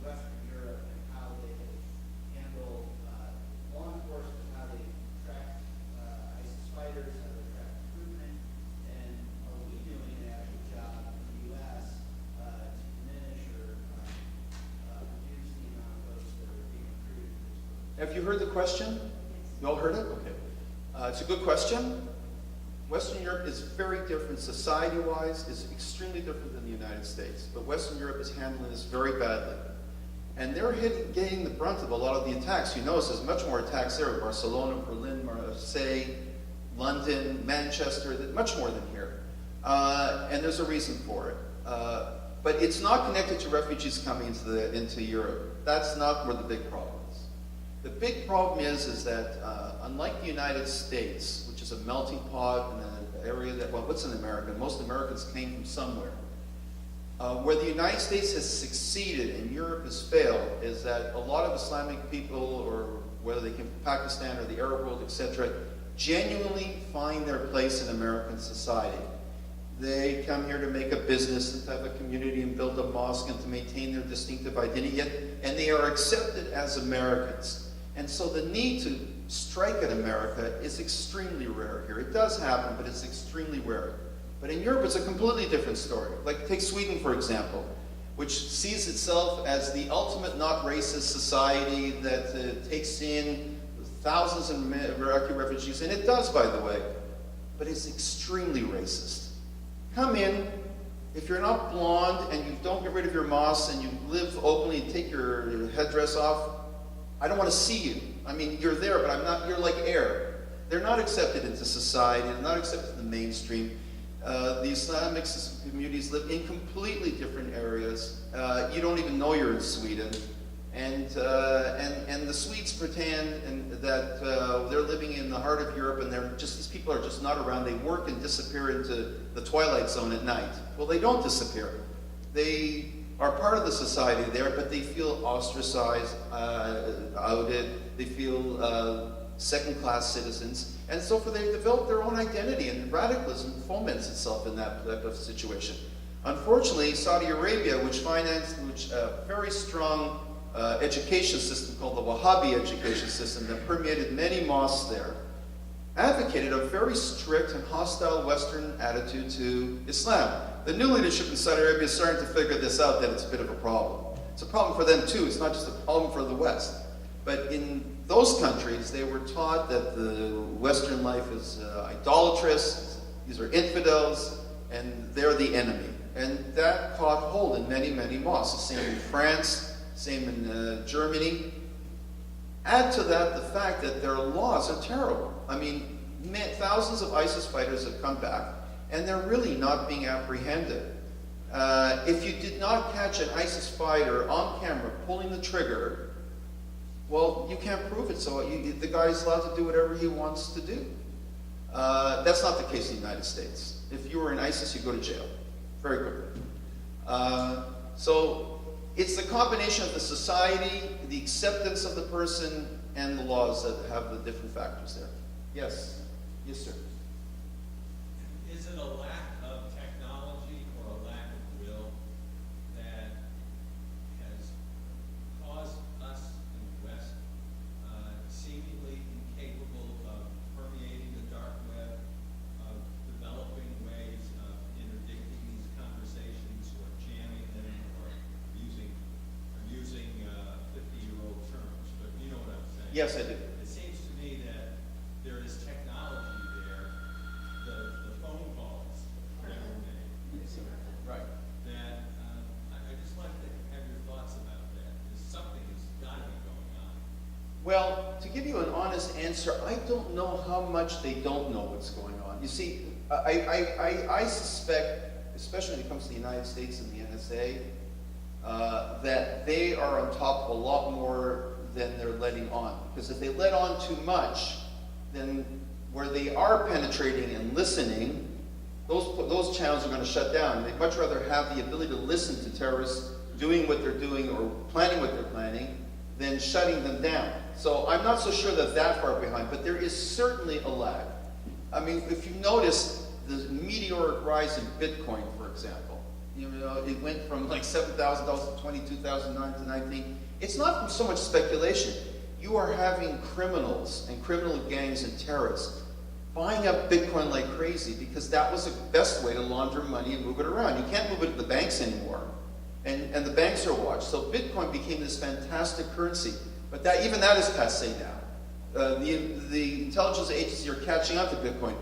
Western Europe and how they handle law enforcement, how they track ISIS fighters, how they track recruitment, and are we doing an adequate job in the U.S. To diminish or reduce the amount of those that are being recruited? Have you heard the question? You all heard it? Okay. It's a good question. Western Europe is very different society-wise, is extremely different than the United States. But Western Europe is handling this very badly. And they're getting the brunt of a lot of the attacks. You notice there's much more attacks there. Barcelona, Berlin, Marseille, London, Manchester, much more than here. And there's a reason for it. But it's not connected to refugees coming into Europe. That's not where the big problem is. The big problem is that unlike the United States, which is a melting pot in an area that, well, what's in America? Most Americans came from somewhere. Where the United States has succeeded and Europe has failed is that a lot of Islamic people, or whether they came from Pakistan or the Arab world, etc., genuinely find their place in American society. They come here to make a business and to have a community and build a mosque and to maintain their distinctive identity, and they are accepted as Americans. And so the need to strike at America is extremely rare here. It does happen, but it's extremely rare. But in Europe, it's a completely different story. Like, take Sweden, for example, which sees itself as the ultimate not racist society that takes in thousands of Iraqi refugees, and it does, by the way, but it's extremely racist. Come in, if you're not blonde and you don't get rid of your mosque and you live openly and take your headdress off, I don't want to see you. I mean, you're there, but I'm not, you're like air. They're not accepted into society, they're not accepted in the mainstream. The Islamic communities live in completely different areas. You don't even know you're in Sweden. And the Swedes pretend that they're living in the heart of Europe, and these people are just not around. They work and disappear into the twilight zone at night. Well, they don't disappear. They are part of the society there, but they feel ostracized, outed. They feel second-class citizens, and so they develop their own identity, and radicalism foments itself in that type of situation. Unfortunately, Saudi Arabia, which financed a very strong education system called the Wahhabi education system that permeated many mosques there, advocated a very strict and hostile Western attitude to Islam. The new leadership in Saudi Arabia is starting to figure this out, that it's a bit of a problem. It's a problem for them too, it's not just a problem for the West. But in those countries, they were taught that the Western life is idolatrous, these are infidels, and they're the enemy. And that caught hold in many, many mosques. Same in France, same in Germany. Add to that the fact that their laws are terrible. I mean, thousands of ISIS fighters have come back, and they're really not being apprehended. If you did not catch an ISIS fighter on camera pulling the trigger, well, you can't prove it, so the guy's allowed to do whatever he wants to do. That's not the case in the United States. If you were in ISIS, you go to jail very quickly. So it's the combination of the society, the acceptance of the person, and the laws that have the different factors there. Yes? Yes, sir. Is it a lack of technology or a lack of will that has caused us in the West seemingly incapable of permeating the dark web, of developing ways of interdicting these conversations or jamming them or using 50-year-old terms, but you know what I'm saying? Yes, I do. It seems to me that there is technology there, the phone calls that were made, right? That I just like to have your thoughts about that. Because something has got to be going on. Well, to give you an honest answer, I don't know how much they don't know what's going on. You see, I suspect, especially when it comes to the United States and the NSA, that they are on top of a lot more than they're letting on. Because if they let on too much, then where they are penetrating and listening, those channels are going to shut down. They'd much rather have the ability to listen to terrorists doing what they're doing or planning what they're planning than shutting them down. So I'm not so sure that that far behind, but there is certainly a lag. I mean, if you notice the meteoric rise in Bitcoin, for example, you know, it went from like $7,000 to $22,009 to 19. It's not so much speculation. You are having criminals and criminal gangs and terrorists buying up Bitcoin like crazy because that was the best way to launder money and move it around. You can't move it to the banks anymore. And the banks are watched. So Bitcoin became this fantastic currency. But even that is passé now. The intelligence agencies are catching up to Bitcoin.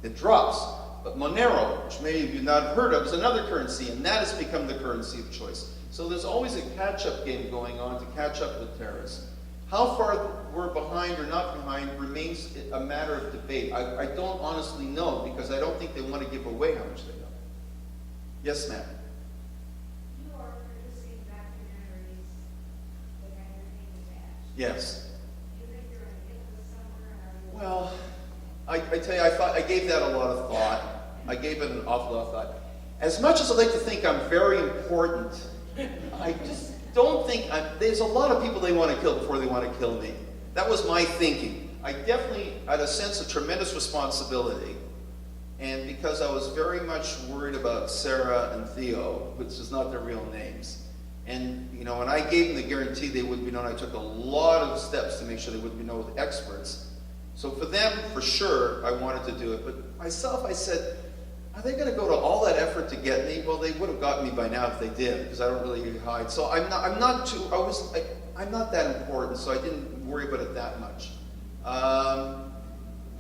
It drops. But Monero, which many of you not have heard of, is another currency, and that has become the currency of choice. So there's always a catch-up game going on to catch up with terrorists. How far we're behind or not behind remains a matter of debate. I don't honestly know, because I don't think they want to give away how much they know. Yes, ma'am. You are producing documentaries that have your name attached. Yes. Do you think you're going to get this somewhere? Well, I tell you, I gave that a lot of thought. I gave it an awful lot of thought. As much as I like to think I'm very important, I just don't think there's a lot of people they want to kill before they want to kill me. That was my thinking. I definitely had a sense of tremendous responsibility. And because I was very much worried about Sarah and Theo, which is not their real names, and you know, when I gave them the guarantee they would be known, I took a lot of steps to make sure they would be known with experts. So for them, for sure, I wanted to do it. But myself, I said, are they going to go to all that effort to get me? Well, they would have gotten me by now if they did, because I don't really hide. So I'm not that important, so I didn't worry about it that much.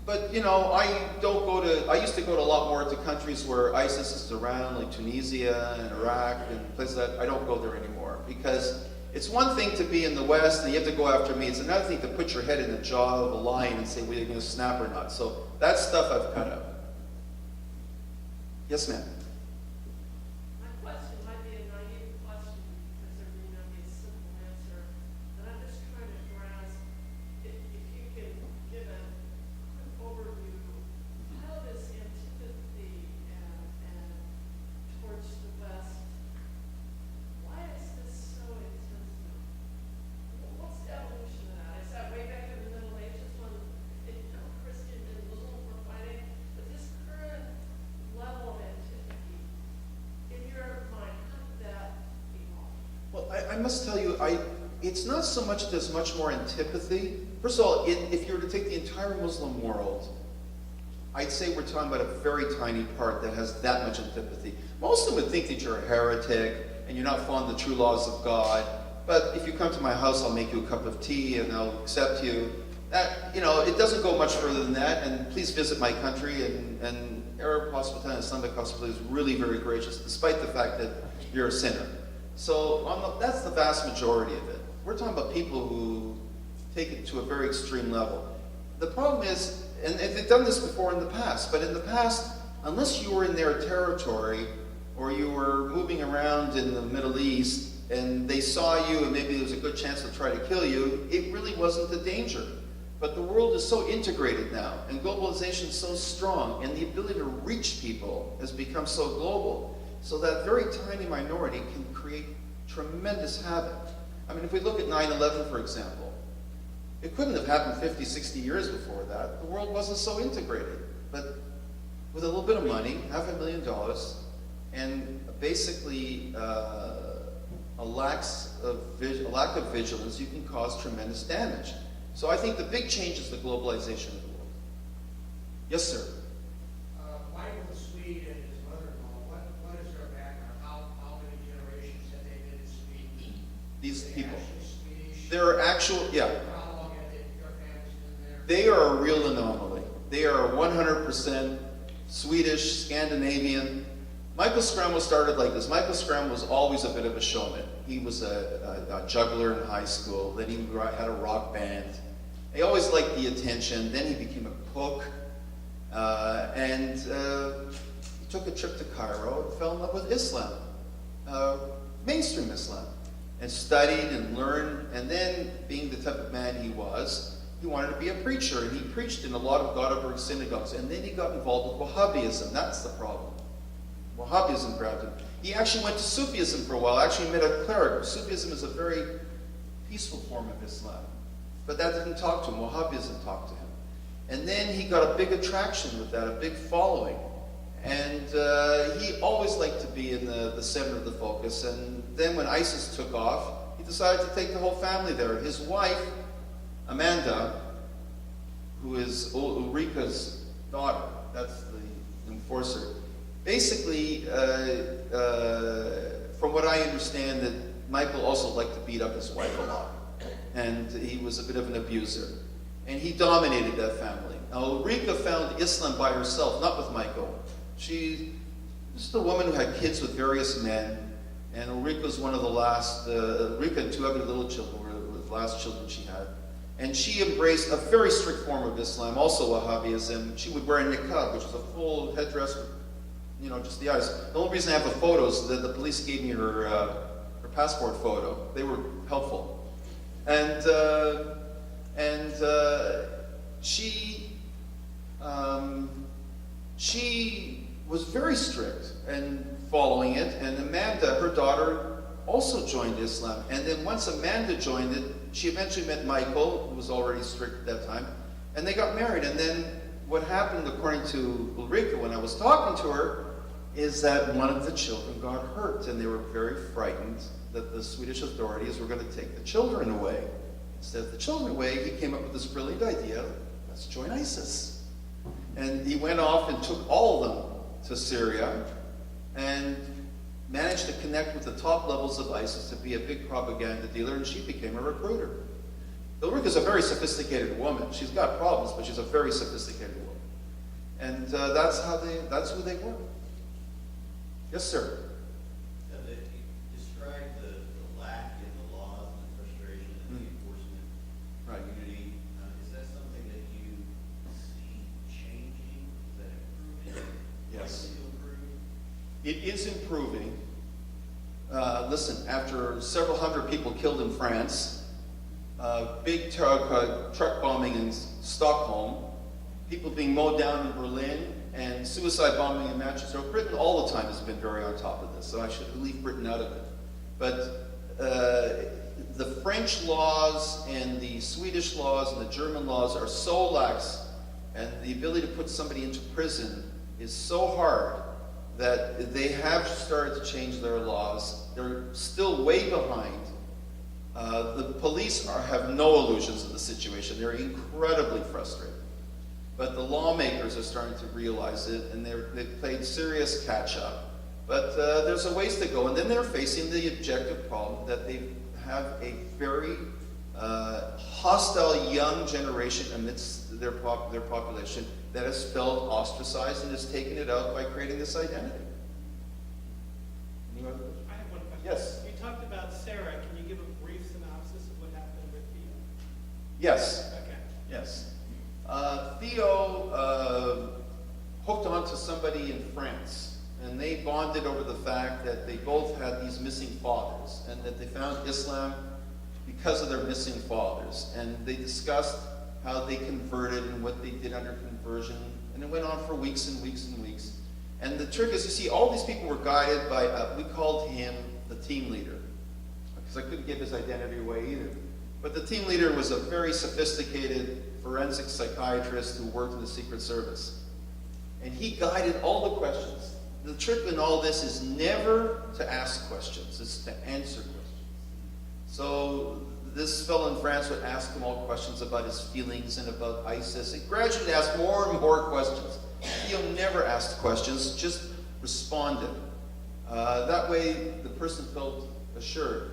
But you know, I used to go to a lot more to countries where ISIS is around, like Tunisia and Iraq and places that I don't go there anymore. Because it's one thing to be in the West and you have to go after me. It's another thing to put your head in the jaw of a lion and say, well, you're going to snap or not. So that stuff I've cut out. Yes, ma'am. My question might be a naive question because there may not be a simple answer. And I'm just trying to grasp if you can give a quick overview. How does antipathy and towards the West, why is this so intense now? What's the evolution of that? Is that way back in the Middle Ages when Christian and Muslim were fighting? But this current level of antipathy, in your mind, how did that evolve? Well, I must tell you, it's not so much that there's much more antipathy. First of all, if you were to take the entire Muslim world, I'd say we're talking about a very tiny part that has that much antipathy. Most of them would think that you're a heretic and you're not following the true laws of God. But if you come to my house, I'll make you a cup of tea and I'll accept you. That, you know, it doesn't go much further than that. And please visit my country. And Arab hospitality and Islamic hospitality is really very gracious, despite the fact that you're a sinner. So that's the vast majority of it. We're talking about people who take it to a very extreme level. The problem is, and they've done this before in the past, but in the past, unless you were in their territory or you were moving around in the Middle East and they saw you and maybe there was a good chance to try to kill you, it really wasn't a danger. But the world is so integrated now and globalization is so strong and the ability to reach people has become so global, so that very tiny minority can create tremendous havoc. I mean, if we look at 9/11, for example, it couldn't have happened 50, 60 years before that. The world wasn't so integrated. But with a little bit of money, $500,000, and basically a lack of vigilance, you can cause tremendous damage. So I think the big change is the globalization of the world. Yes, sir. Michael Swede and his mother-in-law, what is their background? How many generations have they been in Sweden? These people. Swedish? They're actual, yeah. How long have their families been there? They are a real anomaly. They are 100% Swedish, Scandinavian. Michael Scramble started like this. Michael Scramble was always a bit of a showman. He was a juggler in high school. Then he had a rock band. He always liked the attention. Then he became a cook. And he took a trip to Cairo and fell in love with Islam, mainstream Islam, and studied and learned. And then, being the type of man he was, he wanted to be a preacher. And he preached in a lot of Gothenburg synagogues. And then he got involved with Wahhabism. That's the problem. Wahhabism grabbed him. He actually went to Sufism for a while. Actually met a cleric. Sufism is a very peaceful form of Islam. But that didn't talk to him. Wahhabism talked to him. And then he got a big attraction with that, a big following. And he always liked to be in the center of the focus. And then when ISIS took off, he decided to take the whole family there. His wife, Amanda, who is Ulrika's daughter, that's the enforcer, basically, from what I understand, that Michael also liked to beat up his wife a lot. And he was a bit of an abuser. And he dominated that family. Now, Ulrika found Islam by herself, not with Michael. She was a woman who had kids with various men. And Ulrika was one of the last, Ulrika and 2 other little children were the last children she had. And she embraced a very strict form of Islam, also Wahhabism. She would wear a niqab, which is a full headdress with, you know, just the eyes. The only reason I have the photos is that the police gave me her passport photo. They were helpful. And she was very strict in following it. And Amanda, her daughter, also joined Islam. And then once Amanda joined it, she eventually met Michael, who was already strict at that time. And they got married. And then what happened, according to Ulrika, when I was talking to her, is that one of the children got hurt, and they were very frightened that the Swedish authorities were going to take the children away. Instead of the children away, he came up with this brilliant idea, let's join ISIS. And he went off and took all of them to Syria, and managed to connect with the top levels of ISIS to be a big propaganda dealer, and she became a recruiter. Ulrika is a very sophisticated woman. She's got problems, but she's a very sophisticated woman. And that's who they were. Yes, sir. You described the lack in the laws and the frustration in the enforcement community. Is that something that you see changing? Is that improving? Yes. Likely to improve? It is improving. Listen, after several hundred people killed in France, big truck bombing in Stockholm, people being mowed down in Berlin, and suicide bombing in Manchester. Britain all the time has been very on top of this, so I should leave Britain out of it. But the French laws and the Swedish laws and the German laws are so lax, and the ability to put somebody into prison is so hard that they have started to change their laws. They're still way behind. The police have no illusions of the situation. They're incredibly frustrated. But the lawmakers are starting to realize it, and they've played serious catch-up. But there's a ways to go, and then they're facing the objective problem that they have a very hostile young generation amidst their population that has felt ostracized and has taken it out by creating this identity. Any other questions? I have one question. Yes. You talked about Sarah. Can you give a brief synopsis of what happened with Theo? Yes. Okay. Yes. Theo hooked onto somebody in France, and they bonded over the fact that they both had these missing fathers, and that they found Islam because of their missing fathers. And they discussed how they converted and what they did under conversion, and it went on for weeks and weeks and weeks. And the trick is, you see, all these people were guided by, we called him the team leader, because I couldn't give his identity away either. But the team leader was a very sophisticated forensic psychiatrist who worked in the Secret Service. And he guided all the questions. The trick in all this is never to ask questions, it's to answer questions. So this fellow in France would ask him all questions about his feelings and about ISIS. He gradually asked more and more questions. Theo never asked questions, just responded. That way the person felt assured.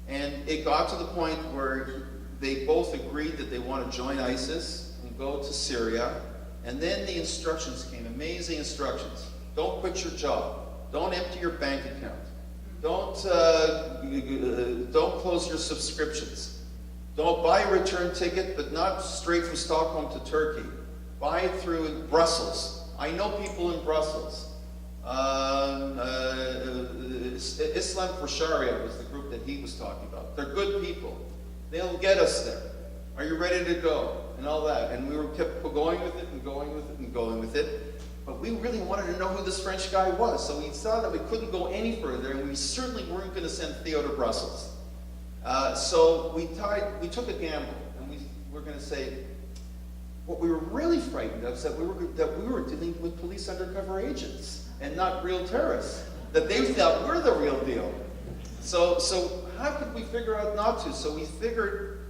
And it got to the point where they both agreed that they want to join ISIS and go to Syria. And then the instructions came, amazing instructions. Don't quit your job. Don't empty your bank account. Don't close your subscriptions. Don't buy a return ticket, but not straight from Stockholm to Turkey. Buy it through Brussels. I know people in Brussels. Islam for Sharia was the group that he was talking about. They're good people. They'll get us there. Are you ready to go? And all that. And we kept going with it and going with it and going with it. But we really wanted to know who this French guy was. So we saw that we couldn't go any further, and we certainly weren't going to send Theo to Brussels. So we took a gamble, and we were going to say, what we were really frightened of is that we were dealing with police undercover agents and not real terrorists. That they thought we're the real deal. So how could we figure out not to? So we figured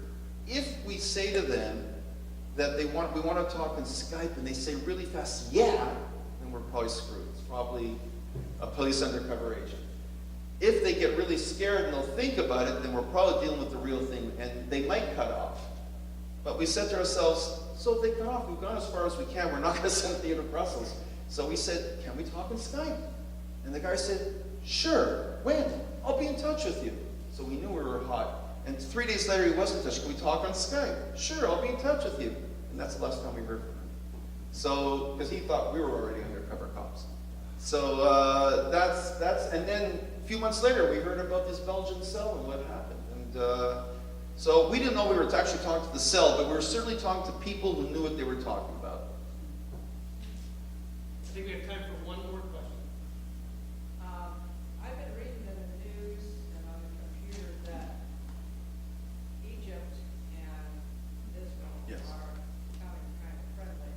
if we say to them that we want to talk on Skype, and they say really fast, yeah, then we're probably screwed. It's probably a police undercover agent. If they get really scared and they'll think about it, then we're probably dealing with the real thing, and they might cut off. But we said to ourselves, so if they cut off, we've gone as far as we can. We're not going to send Theo to Brussels. So we said, can we talk on Skype? And the guy said, sure. When? I'll be in touch with you. So we knew we were hot. And 3 days later, he was in touch. Can we talk on Skype? Sure, I'll be in touch with you. And that's the last time we heard from him. So, because he thought we were already undercover cops. So and then a few months later, we heard about this Belgian cell and what happened. And so we didn't know we were actually talking to the cell, but we were certainly talking to people who knew what they were talking about. I think we have time for one more question. I've been reading in the news and on the computer that Egypt and Israel Yes. are becoming kind of friendly.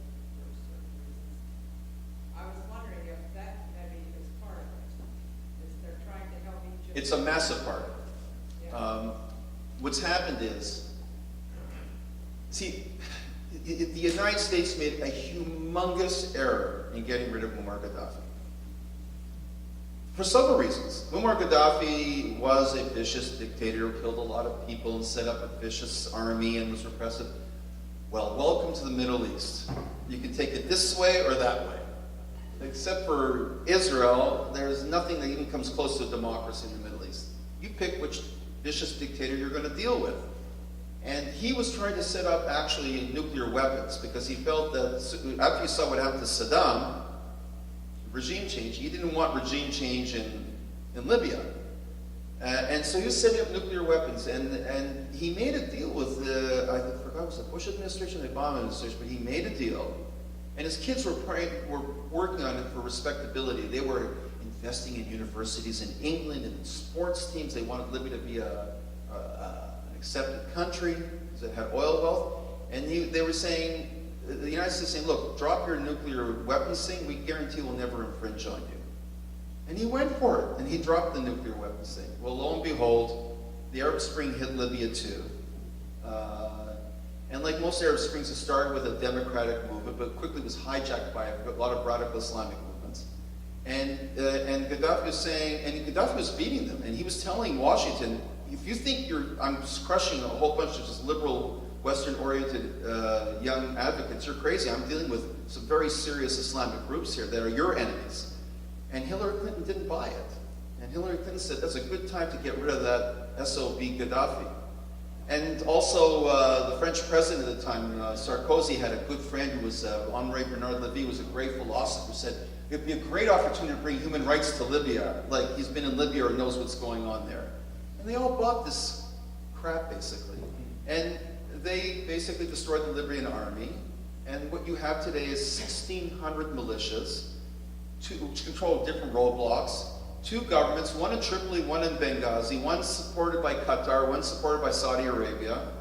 It's a massive part. What's happened is, see, the United States made a humongous error in getting rid of Muammar Gaddafi. For several reasons. Muammar Gaddafi was a vicious dictator who killed a lot of people and set up a vicious army and was repressive. Well, welcome to the Middle East. You can take it this way or that way. Except for Israel, there's nothing that even comes close to democracy in the Middle East. You pick which vicious dictator you're going to deal with. And he was trying to set up actually nuclear weapons because he felt that after you saw what happened to Saddam, regime change, he didn't want regime change in Libya. And so he was setting up nuclear weapons, and he made a deal with I forgot, was it the Bush administration or the Obama administration, but he made a deal. And his kids were working on it for respectability. They were investing in universities in England and in sports teams. They wanted Libya to be an accepted country because it had oil wealth. And they were saying, the United States saying, look, drop your nuclear weapons thing. We guarantee we'll never infringe on you. And he went for it, and he dropped the nuclear weapons thing. Well, lo and behold, the Arab Spring hit Libya too. And like most Arab Springs, it started with a democratic movement, but quickly was hijacked by a lot of radical Islamic movements. And Gaddafi was saying, and Gaddafi was beating them, and he was telling Washington, if you think I'm just crushing a whole bunch of just liberal, Western-oriented young advocates, you're crazy. I'm dealing with some very serious Islamic groups here that are your enemies. And Hillary Clinton didn't buy it. And Hillary Clinton said, that's a good time to get rid of that SOB Gaddafi. And also, the French president at the time, Sarkozy, had a good friend who was Henri Bernard Lévy, who was a great philosopher, who said, it'd be a great opportunity to bring human rights to Libya, like he's been in Libya or knows what's going on there. And they all bought this crap, basically. And they basically destroyed the Libyan army. And what you have today is 1,600 militias, which control different roadblocks, 2 governments, one in Tripoli, one in Benghazi, one supported by Qatar, one supported by Saudi Arabia,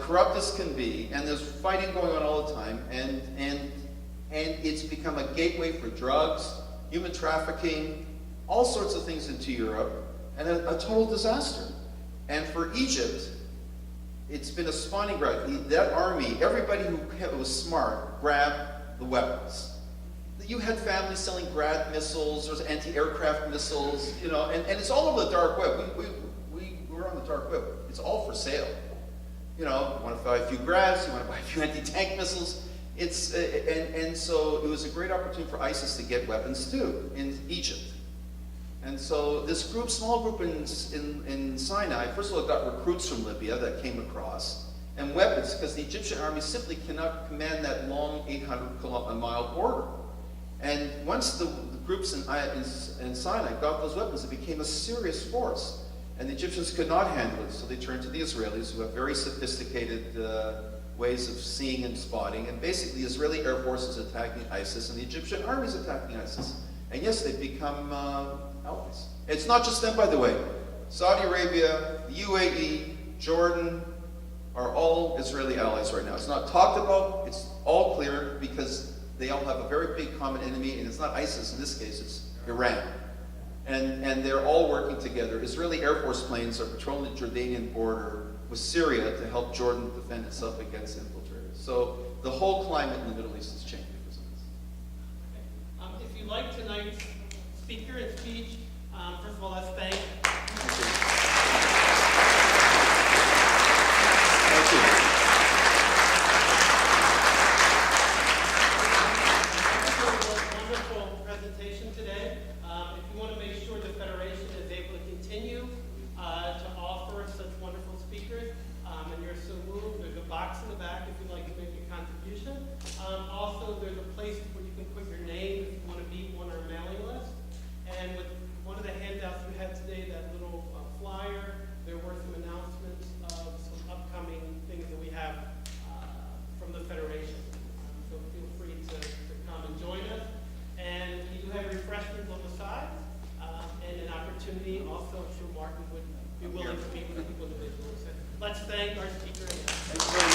corrupt as can be, and there's fighting going on all the time, and it's become a gateway for drugs, human trafficking, all sorts of things into Europe, and a total disaster. And for Egypt, it's been a spawning ground. That army, everybody who was smart, grabbed the weapons. You had families selling Grad missiles or anti-aircraft missiles, you know, and it's all over the dark web. We're on the dark web. It's all for sale. You know, you want to buy a few Grads, you want to buy a few anti-tank missiles. It's and so it was a great opportunity for ISIS to get weapons too in Egypt. And so this group, small group in Sinai, first of all, got recruits from Libya that came across, and weapons, because the Egyptian army simply cannot command that long 800-mile border. And once the groups in Sinai got those weapons, it became a serious force. And the Egyptians could not handle it, so they turned to the Israelis, who have very sophisticated ways of seeing and spotting. And basically, the Israeli Air Force is attacking ISIS, and the Egyptian army is attacking ISIS. And yes, they've become allies. It's not just them, by the way. Saudi Arabia, the UAE, Jordan are all Israeli allies right now. It's not talked about, it's all clear, because they all have a very big common enemy, and it's not ISIS in this case, it's Iran. And they're all working together. Israeli Air Force planes are patrolling the Jordanian border with Syria to help Jordan defend itself against infiltrators. So the whole climate in the Middle East has changed because of this. If you like tonight's speaker and speech, first of all, let's thank. Thank you. Wonderful presentation today. If you want to make sure the Federation is able to continue to offer such wonderful speakers, and you're so moved, there's a box in the back if you'd like to make a contribution. Also, there's a place where you can put your name if you want to be on our mailing list. And with one of the handouts we had today, that little flyer, there were some announcements of some upcoming things that we have from the Federation. So feel free to come and join us. And you do have refreshments on the side, and an opportunity also, I'm sure Martin would be willing to meet with people individually. So let's thank our speaker again.